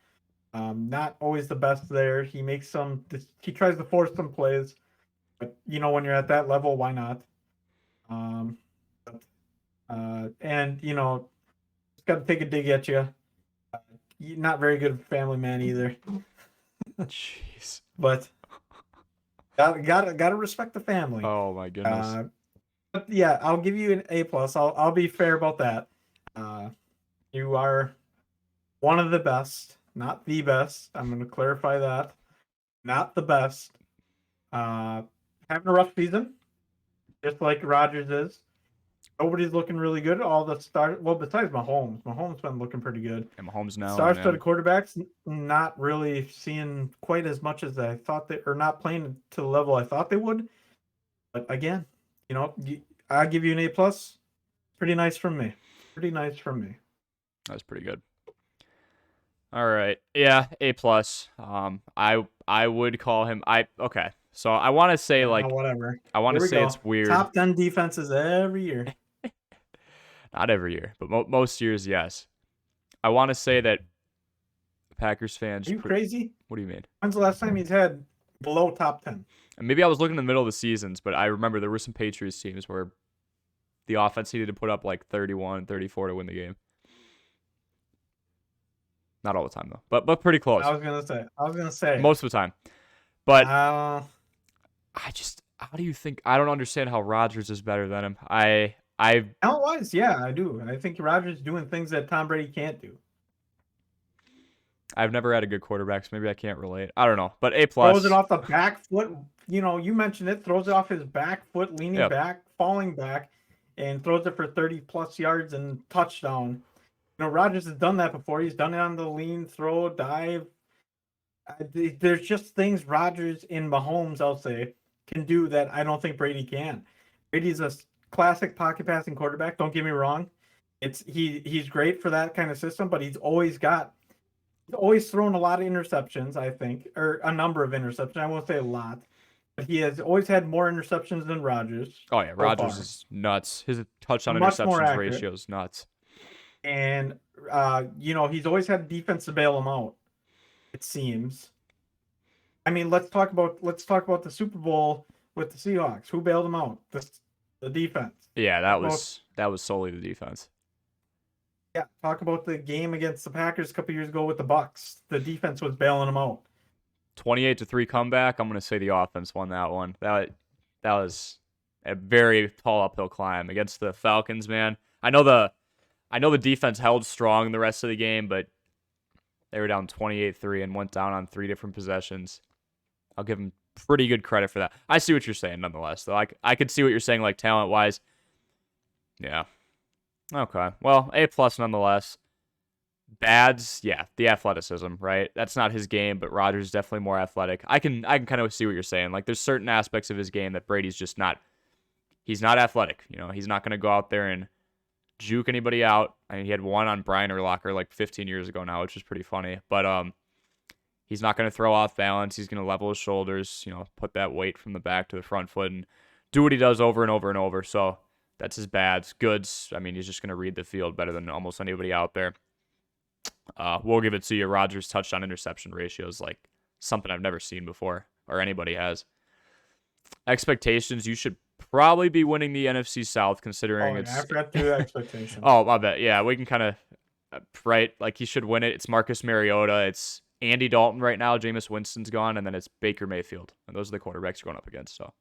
Not always the best there. He makes he tries to force some plays, but when you're at that level, why not? And it's got to take a dig at you. Not very good family man either. Jeez. But gotta respect the family. Oh my goodness. But yeah, I'll give you an A+. I'll be fair about that. You are one of the best, not the best. I'm going to clarify that. Not the best. Having a rough season, just like Rodgers is. Nobody's looking really good. All the start, well, besides Mahomes. Mahomes been looking pretty good. And Mahomes now, Star-studded quarterbacks not really seeing quite as much as I thought they, or not playing to the level I thought they would. But again, I give you an A plus. Pretty nice from me. Pretty nice from me. That's pretty good. All right. Yeah, A plus. I would call him okay. So I want to say like whatever. I want to say it's weird. Top 10 defenses every year. Not every year, but most years, yes. I want to say that Packers fans. Are you crazy? What do you mean? When's the last time he's had below top 10? And maybe I was looking in the middle of the seasons, but I remember there were some Patriots teams where the offense needed to put up like 31, 34 to win the game. Not all the time though, but pretty close. I was gonna say most of the time. But how do you think? I don't understand how Rodgers is better than him. Talent-wise, yeah, I do. I think Rodgers is doing things that Tom Brady can't do. I've never had a good quarterback, so maybe I can't relate. I don't know, but A plus. Throws it off the back foot. You mentioned it. Throws it off his back foot, leaning back, falling back, and throws it for 30+ yards and touchdown. Rodgers has done that before. He's done it on the lean, throw, dive. There's just things Rodgers and Mahomes, I'll say, can do that I don't think Brady can. Brady's a classic pocket passing quarterback. Don't get me wrong. He's great for that kind of system, but he's always thrown a lot of interceptions, I think, or a number of interceptions. I won't say a lot, but he has always had more interceptions than Rodgers. Oh yeah, Rodgers is nuts. His touchdown interceptions ratio is nuts. And he's always had defense to bail him out, it seems. I mean, let's talk about the Super Bowl with the Seahawks. Who bailed him out? The defense. Yeah, that was solely the defense. Yeah, talk about the game against the Packers a couple years ago with the Bucks. The defense was bailing them out. 28-3 comeback. I'm going to say the offense won that one. That was a very tall uphill climb against the Falcons, man. I know the defense held strong the rest of the game, but they were down 28-3 and went down on 3 different possessions. I'll give them pretty good credit for that. I see what you're saying nonetheless, though. I could see what you're saying, like, talent-wise. Yeah. Okay. Well, A+ nonetheless. Bads, yeah, the athleticism, right? That's not his game, but Rodgers is definitely more athletic. I can kind of see what you're saying. Like, there's certain aspects of his game that Brady's just not. He's not athletic. He's not going to go out there and juke anybody out. I mean, he had one on Brian Urlacher like 15 years ago now, which is pretty funny. But he's not going to throw off balance. He's going to level his shoulders, put that weight from the back to the front foot and do what he does over and over and over. So that's his bads. Goods, I mean, he's just going to read the field better than almost anybody out there. We'll give it to you. Rodgers' touchdown interception ratio is like something I've never seen before, or anybody has. Expectations, you should probably be winning the NFC South, considering it's. I forgot to do expectations. Oh, my bad. Yeah, we can kind of right. Like, he should win it. It's Marcus Mariota. It's Andy Dalton right now. Jameis Winston's gone, and then it's Baker Mayfield, and those are the quarterbacks you're going up against. So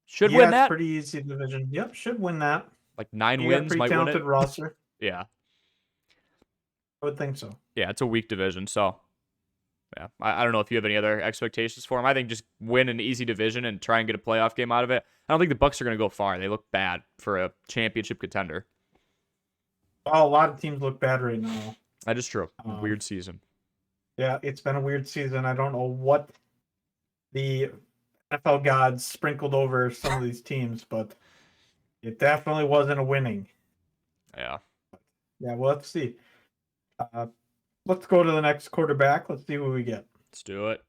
should win that. Pretty easy division. Yep, should win that. Like 9 wins might win it. Talented roster. Yeah, I would think so. Yeah, it's a weak division, so. Yeah, I don't know if you have any other expectations for him. I think just win an easy division and try and get a playoff game out of it. I don't think the Bucks are going to go far. They look bad for a championship contender. Oh, a lot of teams look bad right now. That is true. Weird season. Yeah, it's been a weird season. I don't know what the NFL gods sprinkled over some of these teams, but it definitely wasn't a winning. Yeah. Yeah, well, let's see. Let's go to the next quarterback. Let's see who we get. Let's do it.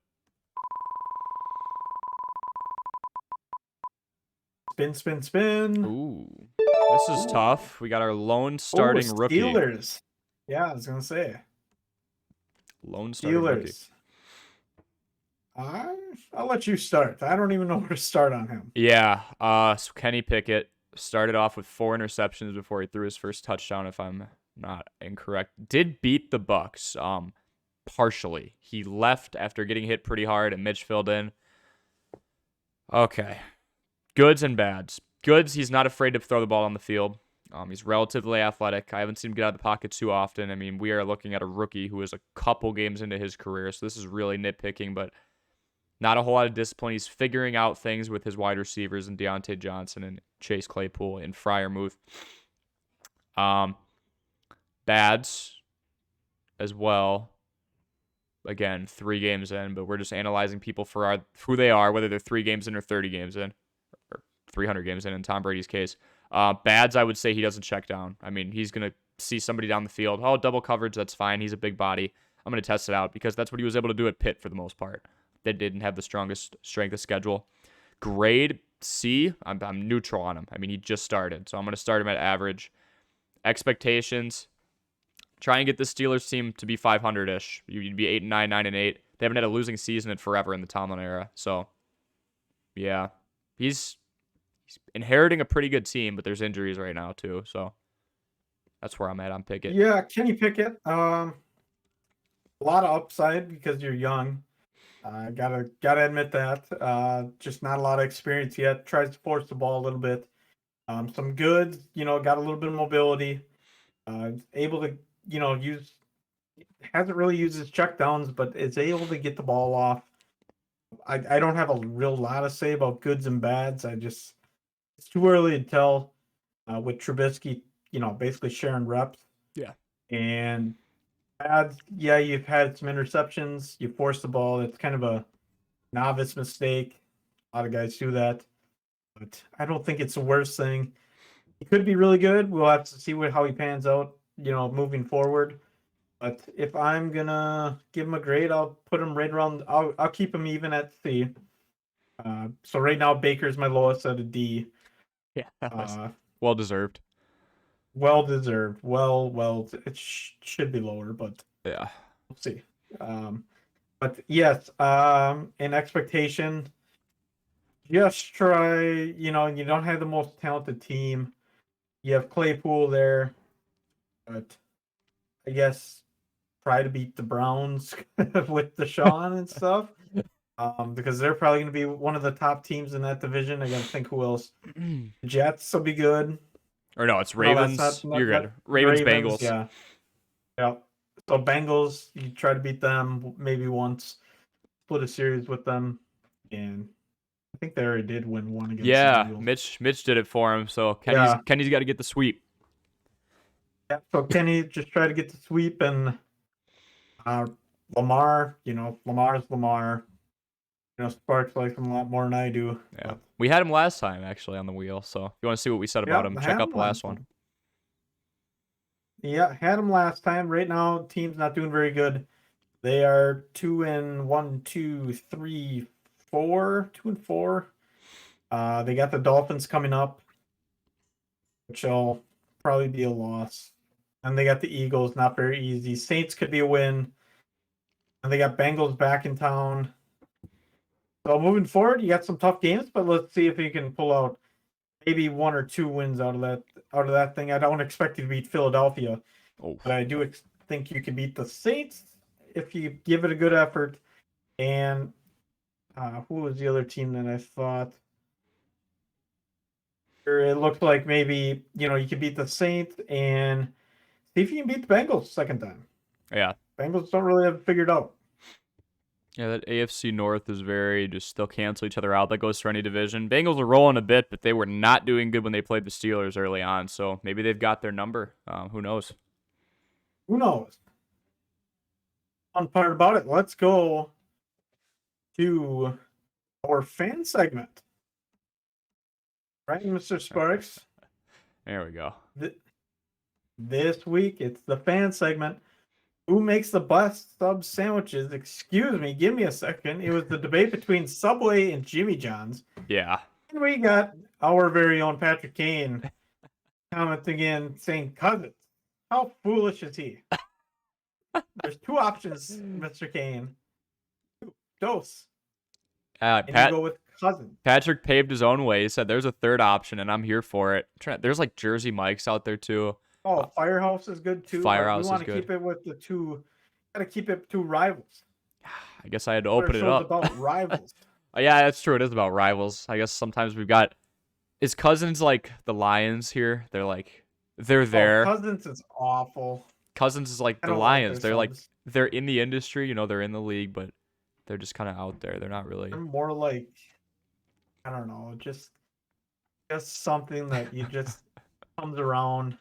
Spin. Ooh. This is tough. We got our lone starting rookie. Steelers. Yeah, I was going to say. Lone starting rookie. I'll let you start. I don't even know where to start on him. Yeah. So Kenny Pickett started off with 4 interceptions before he threw his first touchdown, if I'm not incorrect. Did beat the Bucks partially. He left after getting hit pretty hard, and Mitch filled in. Okay. Goods and bads. Goods, he's not afraid to throw the ball on the field. He's relatively athletic. I haven't seen him get out of the pocket too often. I mean, we are looking at a rookie who is a couple games into his career, so this is really nitpicking, but Not a whole lot of discipline. He's figuring out things with his wide receivers and Deontay Johnson and Chase Claypool and Freiermuth. Bads as well. Again, 3 games in, but we're just analyzing people for who they are, whether they're 3 games in or 30 games in, or 300 games in Tom Brady's case. Bads, I would say he doesn't check down. I mean, he's going to see somebody down the field. Oh, double coverage, that's fine. He's a big body. I'm going to test it out because that's what he was able to do at Pitt for the most part. They didn't have the strongest strength of schedule. Grade C, I'm neutral on him. I mean, he just started, so I'm going to start him at average. Expectations, try and get the Steelers team to be 500-ish. You'd be 8-9, 9-8. They haven't had a losing season in forever in the Tomlin era. So, yeah, he's inheriting a pretty good team, but there's injuries right now too. So that's where I'm at on Pickett. Yeah, Kenny Pickett. A lot of upside because you're young. Gotta admit that. Just not a lot of experience yet. Tries to force the ball a little bit. Some good, got a little bit of mobility. Able to, hasn't really used his checkdowns, but is able to get the ball off. I don't have a real lot to say about goods and bads. It's too early to tell with Trubisky, basically sharing reps. Yeah. And bads, yeah, you've had some interceptions. You forced the ball. It's kind of a novice mistake. A lot of guys do that. But I don't think it's the worst thing. He could be really good. We'll have to see how he pans out, moving forward. But if I'm gonna give him a grade, I'll put him right around. I'll keep him even at C. So right now Baker's my lowest at a D. Yeah, well deserved. Well deserved. Well, it should be lower, but yeah, we'll see. But yes, in expectation, just try. You don't have the most talented team. You have Claypool there, but I guess try to beat the Browns with Deshaun and stuff. Because they're probably going to be one of the top teams in that division. I got to think who else. Jets will be good. Or no, it's Ravens. You're good. Ravens, Bengals. Yeah. So Bengals, you try to beat them maybe once, split a series with them, and I think they already did win one against the Eagles. Mitch did it for him. So Kenny's got to get the sweep. Yeah. So Kenny just try to get the sweep, and Lamar. Lamar's Lamar. Sparks likes him a lot more than I do. Yeah. We had him last time, actually, on the wheel. So if you want to see what we said about him, check out the last one. Yeah, had him last time. Right now, team's not doing very good. They are 2-1, 2, 3, 4, 2-4. They got the Dolphins coming up, which will probably be a loss. And they got the Eagles, not very easy. Saints could be a win. And they got Bengals back in town. So moving forward, you got some tough games, but let's see if you can pull out maybe 1 or 2 wins out of that thing. I don't expect you to beat Philadelphia, but I do think you can beat the Saints if you give it a good effort. And who was the other team that I thought? It looked like maybe you could beat the Saints and see if you can beat the Bengals second time. Yeah, Bengals don't really have it figured out. Yeah, that AFC North is very just they'll cancel each other out. That goes for any division. Bengals are rolling a bit, but they were not doing good when they played the Steelers early on. So maybe they've got their number. Who knows? Who knows? Fun part about it. Let's go to our fan segment. Right, Mr. Sparks? There we go. This week, it's the fan segment. Who makes the best sub sandwiches? Excuse me, give me a second. It was the debate between Subway and Jimmy John's. Yeah. And we got our very own Patrick Kane commenting in saying, Cousins, how foolish is he? There's 2 options, Mr. Kane. Dose. And you go with Cousins. Patrick paved his own way. He said there's a 3rd option, and I'm here for it. There's like Jersey Mike's out there too. Oh, Firehouse is good too. Firehouse is good. We want to keep it with the 2. Got to keep it 2 rivals. I guess I had to open it up. About rivals. Yeah, that's true. It is about rivals. I guess sometimes we've got. Is Cousins like the Lions here? They're there. Cousins is awful. Cousins is like the Lions. They're in the industry. They're in the league, but They're just kind of out there. They're not really. They're more like, I don't know, just something that you just comes around.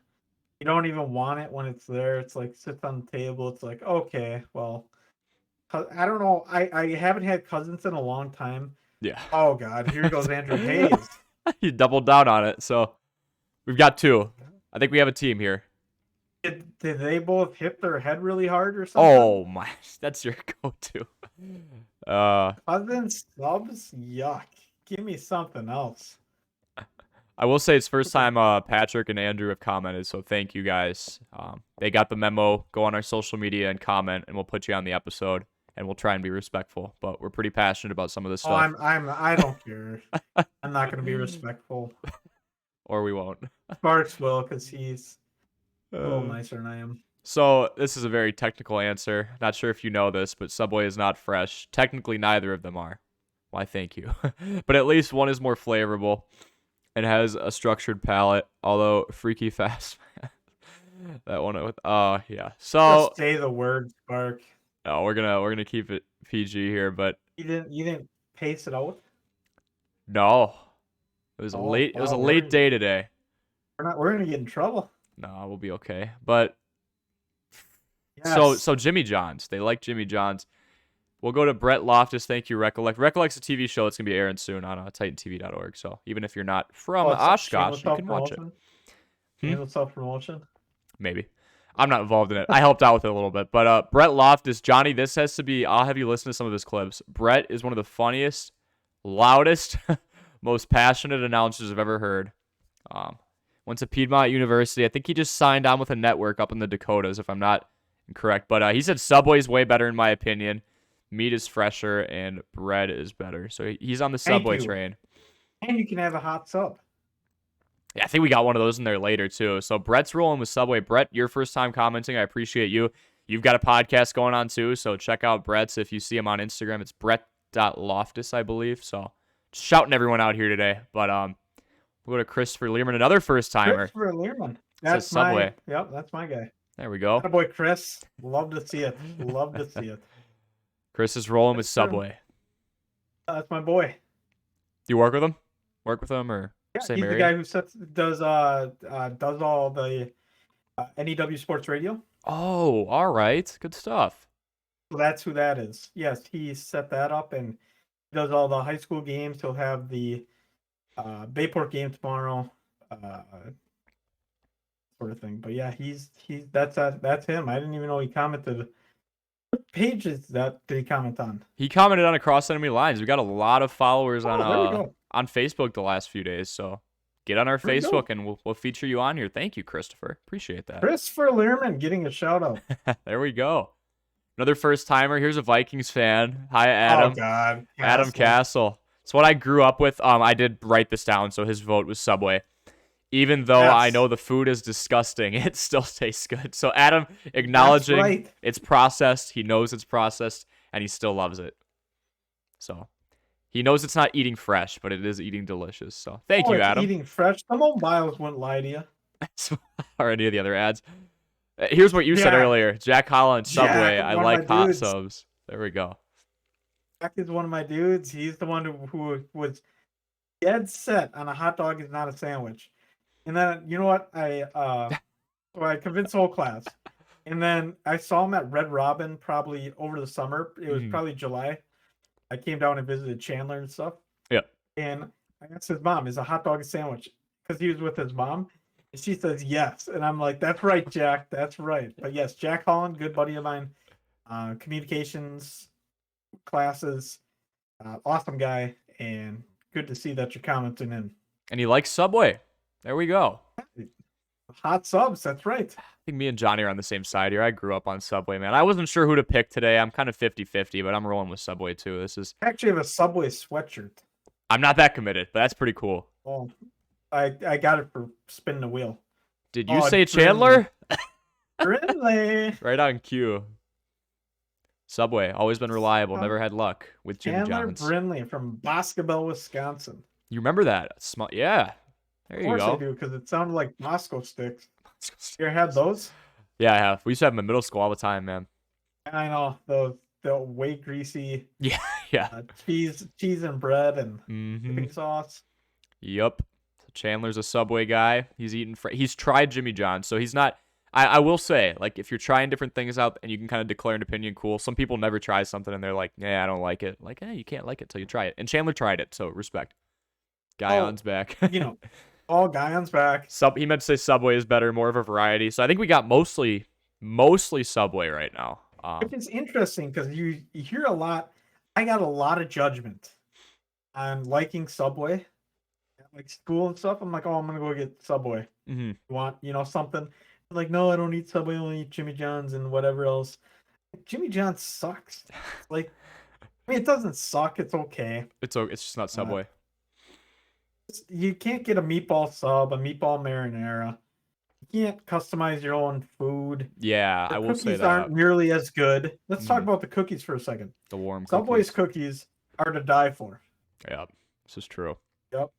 You don't even want it when it's there. It's like sits on the table. It's like, okay, well, I don't know. I haven't had cousins in a long time. Yeah. Oh God, here goes Andrew Hayes. You doubled down on it. So we've got 2. I think we have a team here. Did they both hit their head really hard or something? Oh my, that's your go-to. Cousins subs, yuck. Give me something else. I will say it's first time Patrick and Andrew have commented, so thank you guys. They got the memo. Go on our social media and comment, and we'll put you on the episode, and we'll try and be respectful. But we're pretty passionate about some of this stuff. I don't care. I'm not gonna be respectful. Or we won't. Sparks will, because he's a little nicer than I am. So this is a very technical answer. Not sure if you know this, but Subway is not fresh. Technically, neither of them are. Why, thank you. But at least one is more flavorful and has a structured palate, although freaky fast. That one with yeah. So Just say the word, Spark. no, we're gonna keep it PG here, but You didn't pace it out. no. It was Oh, it was a wow, late day today. We're gonna get in trouble. No, we'll be okay. But Yes. so Jimmy John's. They like Jimmy John's. We'll go to Brett Loftus. Thank you, Recollect. Recollect's a TV show that's going to be airing soon on TitanTV.org. So even if you're not from Oshkosh, you can watch it. Shameless self-promotion. Maybe. I'm not involved in it. I helped out with it a little bit. But Brett Loftus, Johnny, this has to be, I'll have you listen to some of his clips. Brett is one of the funniest, loudest, most passionate announcers I've ever heard. Went to Piedmont University. I think he just signed on with a network up in the Dakotas, if I'm not incorrect. But he said Subway's way better in my opinion. Meat is fresher and bread is better. So he's on the Subway train. And you can have a hot sub. Yeah, I think we got one of those in there later too. So Brett's rolling with Subway. Brett, your first time commenting. I appreciate you. You've got a podcast going on too. So check out Brett's if you see him on Instagram. It's brett.loftus, I believe. So just shouting everyone out here today. But we'll go to Christopher Learman, another first timer. Christopher Learman. That's Subway. Yep, that's my guy. There we go. Boy, Chris. Love to see it. Love to see it. Chris is rolling with Subway. That's my boy. Do you work with him? Work with him or Yeah, same he's area? the guy who does all the NEW Sports Radio. Oh, all right. Good stuff. So that's who that is. Yes, he set that up and does all the high school games. He'll have the Bayport game tomorrow, sort of thing. But yeah, that's him. I didn't even know he commented. What page is that did he comment on? He commented on Across Enemy Lines. We got a lot of followers There we go. on Facebook the last few days. So get on our There we go. Facebook and we'll feature you on here. Thank you, Christopher. Appreciate that. Christopher Learman getting a shout out. There we go. Another first timer. Here's a Vikings fan. Hi, Adam. Oh God, Adam Castle. It's what I grew up with. I did write this down, so his vote was Subway. Even though I know the food is disgusting, it still tastes good. So Adam acknowledging it's processed. He knows it's processed, and he still loves it. So he knows it's not eating fresh, but it is eating delicious. So thank you, Adam. Eating fresh. The mobiles wouldn't lie to you. Or any of the other ads. Here's what you said earlier. Jack Holland, Subway. I like hot subs. There we go. Jack is one of my dudes. He's the one who was dead set on a hot dog is not a sandwich. And then you know what? So I convinced the whole class. And then I saw him at Red Robin probably over the summer. It was probably July. I came down and visited Chandler and stuff. Yeah. And I asked his mom, is a hot dog a sandwich? Because he was with his mom. And she says yes. And I'm like, that's right, Jack. That's right. But yes, Jack Holland, good buddy of mine. Communications classes. Awesome guy. And good to see that you're commenting in. And he likes Subway. There we go. Hot subs, that's right. I think me and Johnny are on the same side here. I grew up on Subway, man. I wasn't sure who to pick today. I'm kind of 50-50, but I'm rolling with Subway too. I actually have a Subway sweatshirt. I'm not that committed, but that's pretty cool. Well, I got it for spinning the wheel. Did you say Chandler? Brindley. Right on cue. Subway, always been reliable. Never had luck with Jimmy Chandler John's. Brindley from Boscobel, Wisconsin. You remember that? Yeah. There you go. Of course I do, because it sounded like Moscow sticks. You ever had those? Yeah, I have. We used to have them in middle school all the time, man. I know. the way greasy Yeah, yeah. cheese and bread and Mm-hmm. dipping sauce. Yep. So Chandler's a Subway guy. He's tried Jimmy John's, so he's not. I will say, like, if you're trying different things out and you can kind of declare an opinion, cool. Some people never try something and they're like, yeah, I don't like it. Like, you can't like it till you try it. And Chandler tried it, so respect. Guy Oh, on's back. all Guyon's back. He meant to say Subway is better, more of a variety. So I think we got mostly Subway right now. Which is interesting because you hear a lot. I got a lot of judgment on liking Subway, like school and stuff. I'm like, oh, I'm gonna go get Subway. Mm-hmm. You want, something? I'm like, no, I don't eat Subway. I only eat Jimmy John's and whatever else. Jimmy John's sucks. Like, I mean, it doesn't suck. It's okay. It's just not Subway. You can't get a meatball sub, a meatball marinara. You can't customize your own food. Yeah, I will say Cookies that. aren't nearly as good. Let's talk about the cookies for a second. The warm Subway's cookies are to die for. Yep, this is true. Yep.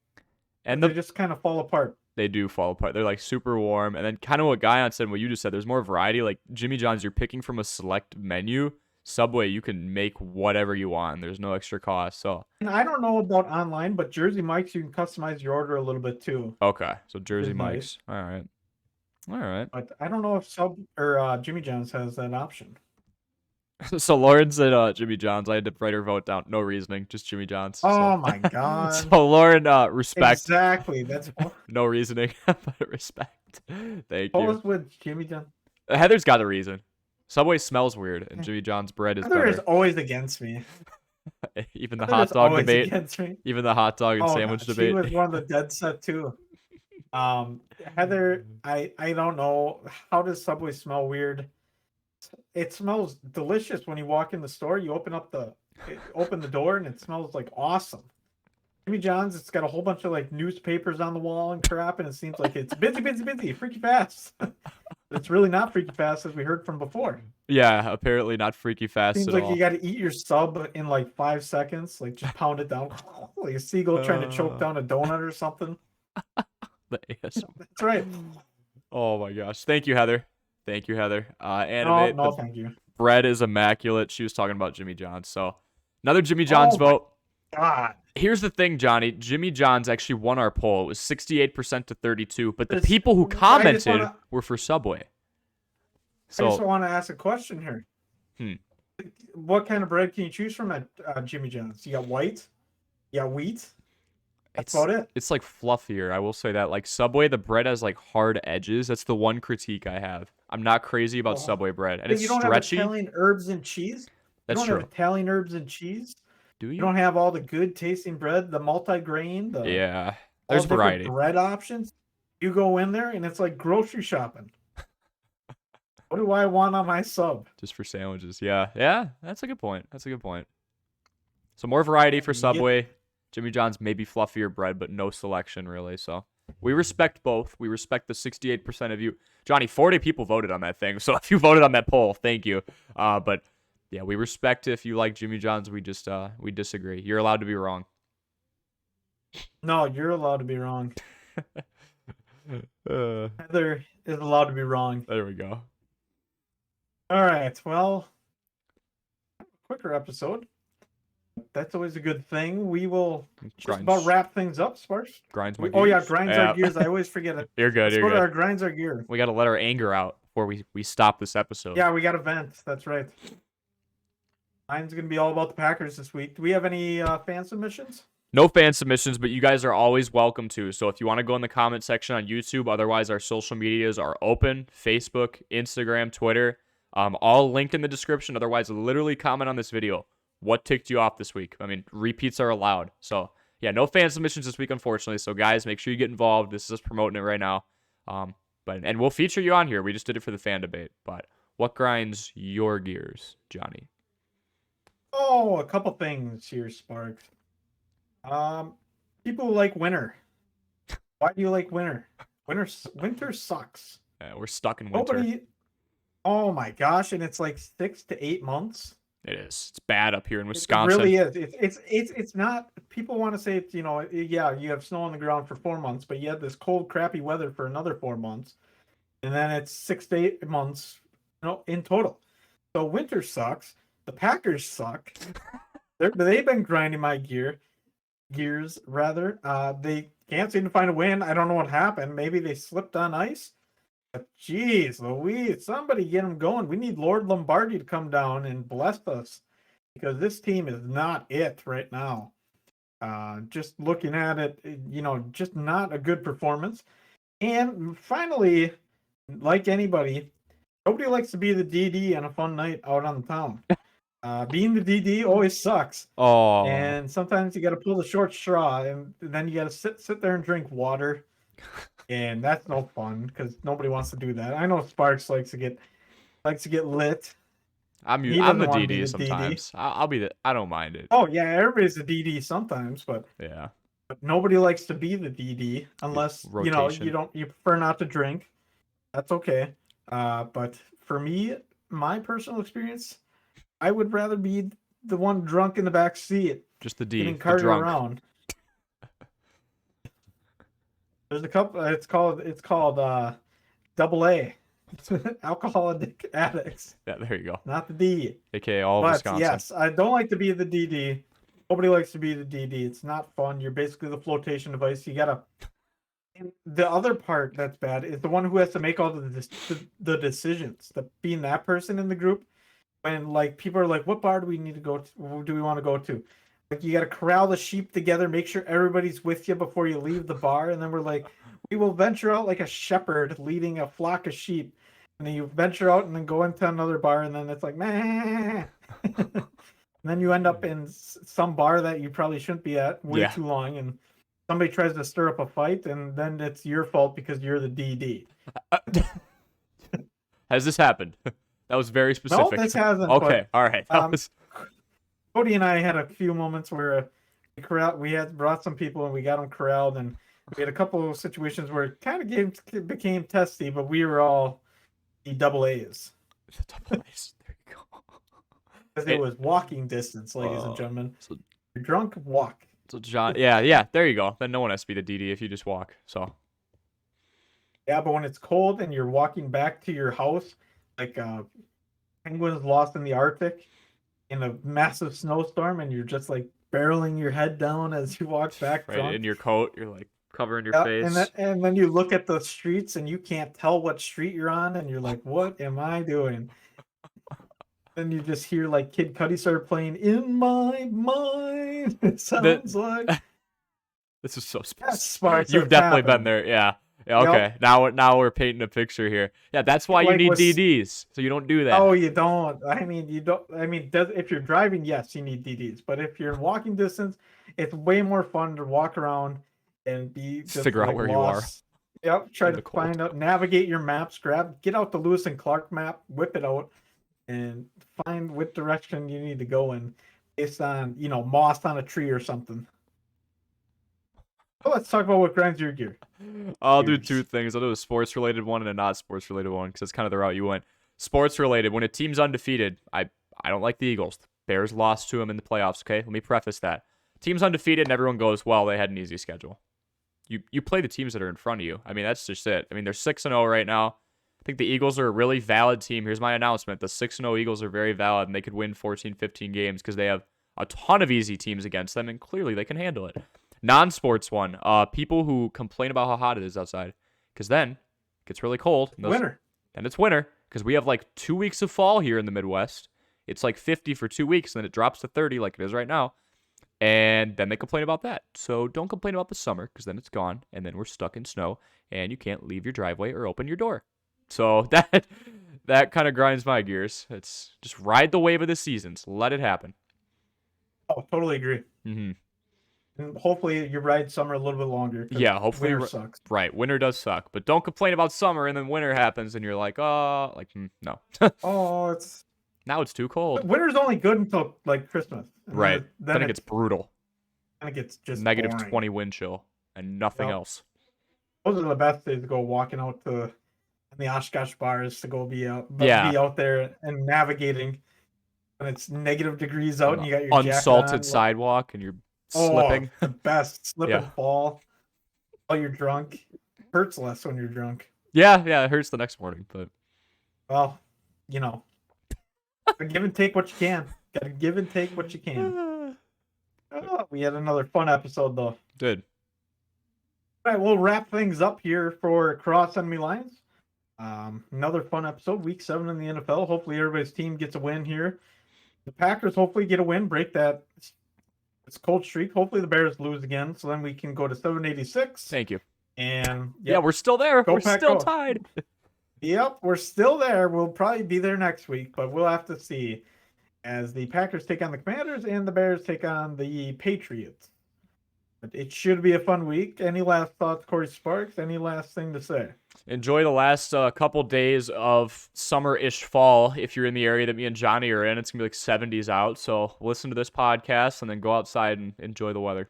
And they just kind of fall apart. They do fall apart. They're like super warm. And then kind of what Guyon said, what you just said, there's more variety. Like Jimmy John's, you're picking from a select menu. Subway, you can make whatever you want. And there's no extra cost. So. And I don't know about online, but Jersey Mike's, you can customize your order a little bit too. Okay, so Jersey Mike's. Nice. All right. But I don't know if Jimmy John's has that option. So Lauren said Jimmy John's. I had to write her vote down. No reasoning, just Jimmy John's. Oh my god. So Lauren, respect. Exactly. That's no reasoning, but respect. Thank you. What was with Jimmy John? Heather's got a reason. Subway smells weird, and Jimmy John's bread is Heather better. is always against me. Even the hot dog debate. Even the hot dog and sandwich debate. She was one of the dead set too. Heather, I don't know. How does Subway smell weird? It smells delicious when you walk in the store. You open the door and it smells like awesome. Jimmy John's, it's got a whole bunch of like newspapers on the wall and crap, and it seems like it's busy, freaky fast. It's really not freaky fast, as we heard from before. Yeah, apparently not freaky fast Seems at like all. You got to eat your sub in like 5 seconds, like just pound it down, like a seagull trying to choke down a donut or something. That's right. Oh my gosh! Thank you, Heather. Thank you, Heather. No, thank you. Bread is immaculate. She was talking about Jimmy John's, so another Jimmy John's vote. God. Here's the thing, Johnny. Jimmy John's actually won our poll. It was 68% to 32%, but the people who commented were for Subway. So, I just want to ask a question here. What kind of bread can you choose from at Jimmy John's? You got white? You got wheat? That's about it. It's like fluffier. I will say that. Like Subway, the bread has like hard edges. That's the one critique I have. I'm not crazy about Subway bread, and it's you don't stretchy. Have Italian herbs and cheese. That's true. Have Italian herbs and cheese. Do you? You don't have all the good tasting bread, the multi-grain. There's variety. Bread options. You go in there and it's like grocery shopping. What do I want on my sub? Just for sandwiches. Yeah. That's a good point. So more variety for Subway. Jimmy John's maybe fluffier bread, but no selection really. So we respect both. We respect the 68% of you. Johnny, 40 people voted on that thing. So if you voted on that poll, thank you. But yeah, we respect if you like Jimmy John's. We just we disagree. You're allowed to be wrong. No, you're allowed to be wrong. Heather is allowed to be wrong. There we go. All right. Well, quicker episode. That's always a good thing. We will just about wrap things up, Sparks. Grinds my gears. Oh yeah, grinds our gears. I always forget it. You're good. Let's go to our grinds our gear. We got to let our anger out before we stop this episode. Yeah, we got to vent. That's right. Mine's gonna be all about the Packers this week. Do we have any fan submissions? No fan submissions, but you guys are always welcome to. So if you want to go in the comment section on YouTube, otherwise our social medias are open: Facebook, Instagram, Twitter, all linked in the description. Otherwise, literally comment on this video. What ticked you off this week? I mean, repeats are allowed. So yeah, no fan submissions this week, unfortunately. So guys, make sure you get involved. This is us promoting it right now. And we'll feature you on here. We just did it for the fan debate. But what grinds your gears, Johnny? Oh, a couple things here, Sparks. People like winter. Why do you like winter? Winter sucks. Yeah, we're stuck in winter. Oh my gosh, and it's like 6 to 8 months. It is. It's bad up here in Wisconsin. It really is. It's not. People want to say it's, yeah, you have snow on the ground for 4 months, but you have this cold, crappy weather for another 4 months, and then it's 6 to 8 months, in total. So winter sucks. The Packers suck. They've been grinding my gears rather. They can't seem to find a win. I don't know what happened. Maybe they slipped on ice. But geez, Louise, somebody get them going. We need Lord Lombardi to come down and bless us because this team is not it right now. Just looking at it, just not a good performance. And finally, like anybody, nobody likes to be the DD on a fun night out on the town. Being the DD always sucks. Oh, And sometimes you got to pull the short straw, and then you got to sit there and drink water, and that's no fun because nobody wants to do that. I know Sparks likes to get lit. I'm He the doesn't wanna be DD the sometimes. I'll be the. I don't mind it. Oh yeah, everybody's a DD sometimes, but Yeah. nobody likes to be the DD unless Rotation. you prefer not to drink. That's okay. But for me, my personal experience, I would rather be the one drunk in the back seat, Just the D. getting The carted drunk. around. There's a couple. It's called double A, alcoholic addicts, Yeah, there you go. not the D. AKA all of But Wisconsin. yes, I don't like to be the DD. Nobody likes to be the DD. It's not fun. You're basically the flotation device. You gotta. And the other part that's bad is the one who has to make all the decisions. Being that person in the group, when like people are like, "What bar do we need to go to? Who do we want to go to?" Like you got to corral the sheep together, make sure everybody's with you before you leave the bar, and then we're like, "We will venture out like a shepherd leading a flock of sheep." And then you venture out and then go into another bar, and then it's like, "Meh." And then you end up in some bar that you probably shouldn't be at way Yeah. too long, and somebody tries to stir up a fight, and then it's your fault because you're the DD. Has this happened? That was very No, specific. this hasn't. Okay, all right. But, Cody and I had a few moments where we had brought some people and we got them corralled, and we had a couple of situations where it kind of became testy, but we were all the double A's. Double A's. There you go. Because it was walking distance, ladies and gentlemen. So, You're drunk, walk. So John, yeah, there you go. Then no one has to be the DD if you just walk. So Yeah, but when it's cold and you're walking back to your house, like penguins lost in the Arctic in a massive snowstorm, and you're just like barreling your head down as you walk back right drunk. in your coat, you're like covering your face. And then you look at the streets and you can't tell what street you're on, and you're like, "What am I doing?" Then you just hear like Kid Cudi start playing "In My Mind." It sounds like this is so that's specific. Sparks. You've definitely been there, yeah. Yeah, okay. Yep. Now we're painting a picture here. Yeah, that's why you Like need with- DDs, so you don't do that. Oh, you don't. I mean, you don't. I mean, if you're driving, yes, you need DDs. But if you're in walking distance, it's way more fun to walk around and be just, Figure out like, where lost. Yep. Try in to the cold. find out, navigate your maps, get out the Lewis and Clark map, whip it out, and find what direction you need to go in based on moss on a tree or something. So let's talk about what grinds your gear. I'll do two things. I'll do a sports related one and a not sports related one because that's kind of the route you went. Sports related, when a team's undefeated, I don't like the Eagles. The Bears lost to them in the playoffs, okay? Let me preface that. Team's undefeated and everyone goes, well, they had an easy schedule. You play the teams that are in front of you. I mean, that's just it. I mean, they're 6-0 right now. I think the Eagles are a really valid team. Here's my announcement. The 6-0 Eagles are very valid, and they could win 14, 15 games because they have a ton of easy teams against them, and clearly they can handle it. Non-sports one, people who complain about how hot it is outside, because then it gets really cold. Winter. And it's winter, because we have like 2 weeks of fall here in the Midwest. It's like 50 for 2 weeks, and then it drops to 30 like it is right now. And then they complain about that. So don't complain about the summer, because then it's gone, and then we're stuck in snow, and you can't leave your driveway or open your door. So that kind of grinds my gears. It's just ride the wave of the seasons. Let it happen. Oh, totally agree. Mm-hmm. And hopefully you ride summer a little bit longer. 'cause Yeah, hopefully winter sucks. Right, winter does suck, but don't complain about summer and then winter happens and you're like, no. Oh, Now it's too cold. winter's only good until like Christmas. And Right. Then it gets brutal. Then it gets just Negative boring. 20 wind chill and nothing Yep. else. Those are the best days to go walking out to the Oshkosh bars to go be out there and navigating when it's negative degrees out and you got your jacket unsalted on. sidewalk and you're slipping. The best. Slip Yeah. and fall while you're drunk. Hurts less when you're drunk. Yeah, it hurts the next morning, but Well, Gotta give and take what you can. Gotta give and take what you can. Oh, we had another fun episode though. Good. All right, we'll wrap things up here for Cross Enemy Lines. Another fun episode, week 7 in the NFL. Hopefully everybody's team gets a win here. The Packers hopefully get a win, break that it's cold streak. Hopefully the Bears lose again, so then we can go to 786. Thank you. And Yeah, we're still there. Go We're Pack, still go. tied. Yep, we're still there. We'll probably be there next week, but we'll have to see as the Packers take on the Commanders and the Bears take on the Patriots. But it should be a fun week. Any last thoughts, Corey Sparks? Any last thing to say? Enjoy the last couple days of summer-ish fall if you're in the area that me and Johnny are in. It's going to be like 70s out, so listen to this podcast and then go outside and enjoy the weather.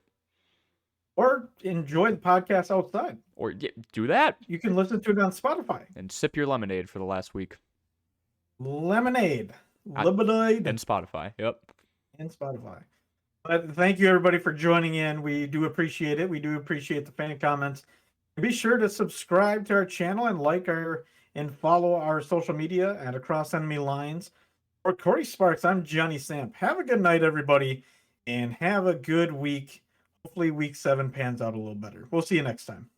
Or enjoy the podcast outside. Or do that. You can listen to it on Spotify. And sip your lemonade for the last week. Lemonade. Lemonade. And Spotify, yep. And Spotify. But thank you, everybody, for joining in. We do appreciate it. We do appreciate the fan comments. Be sure to subscribe to our channel and like and follow our social media at Across Enemy Lines. For Corey Sparks, I'm Johnny Samp. Have a good night, everybody, and have a good week. Hopefully week 7 pans out a little better. We'll see you next time.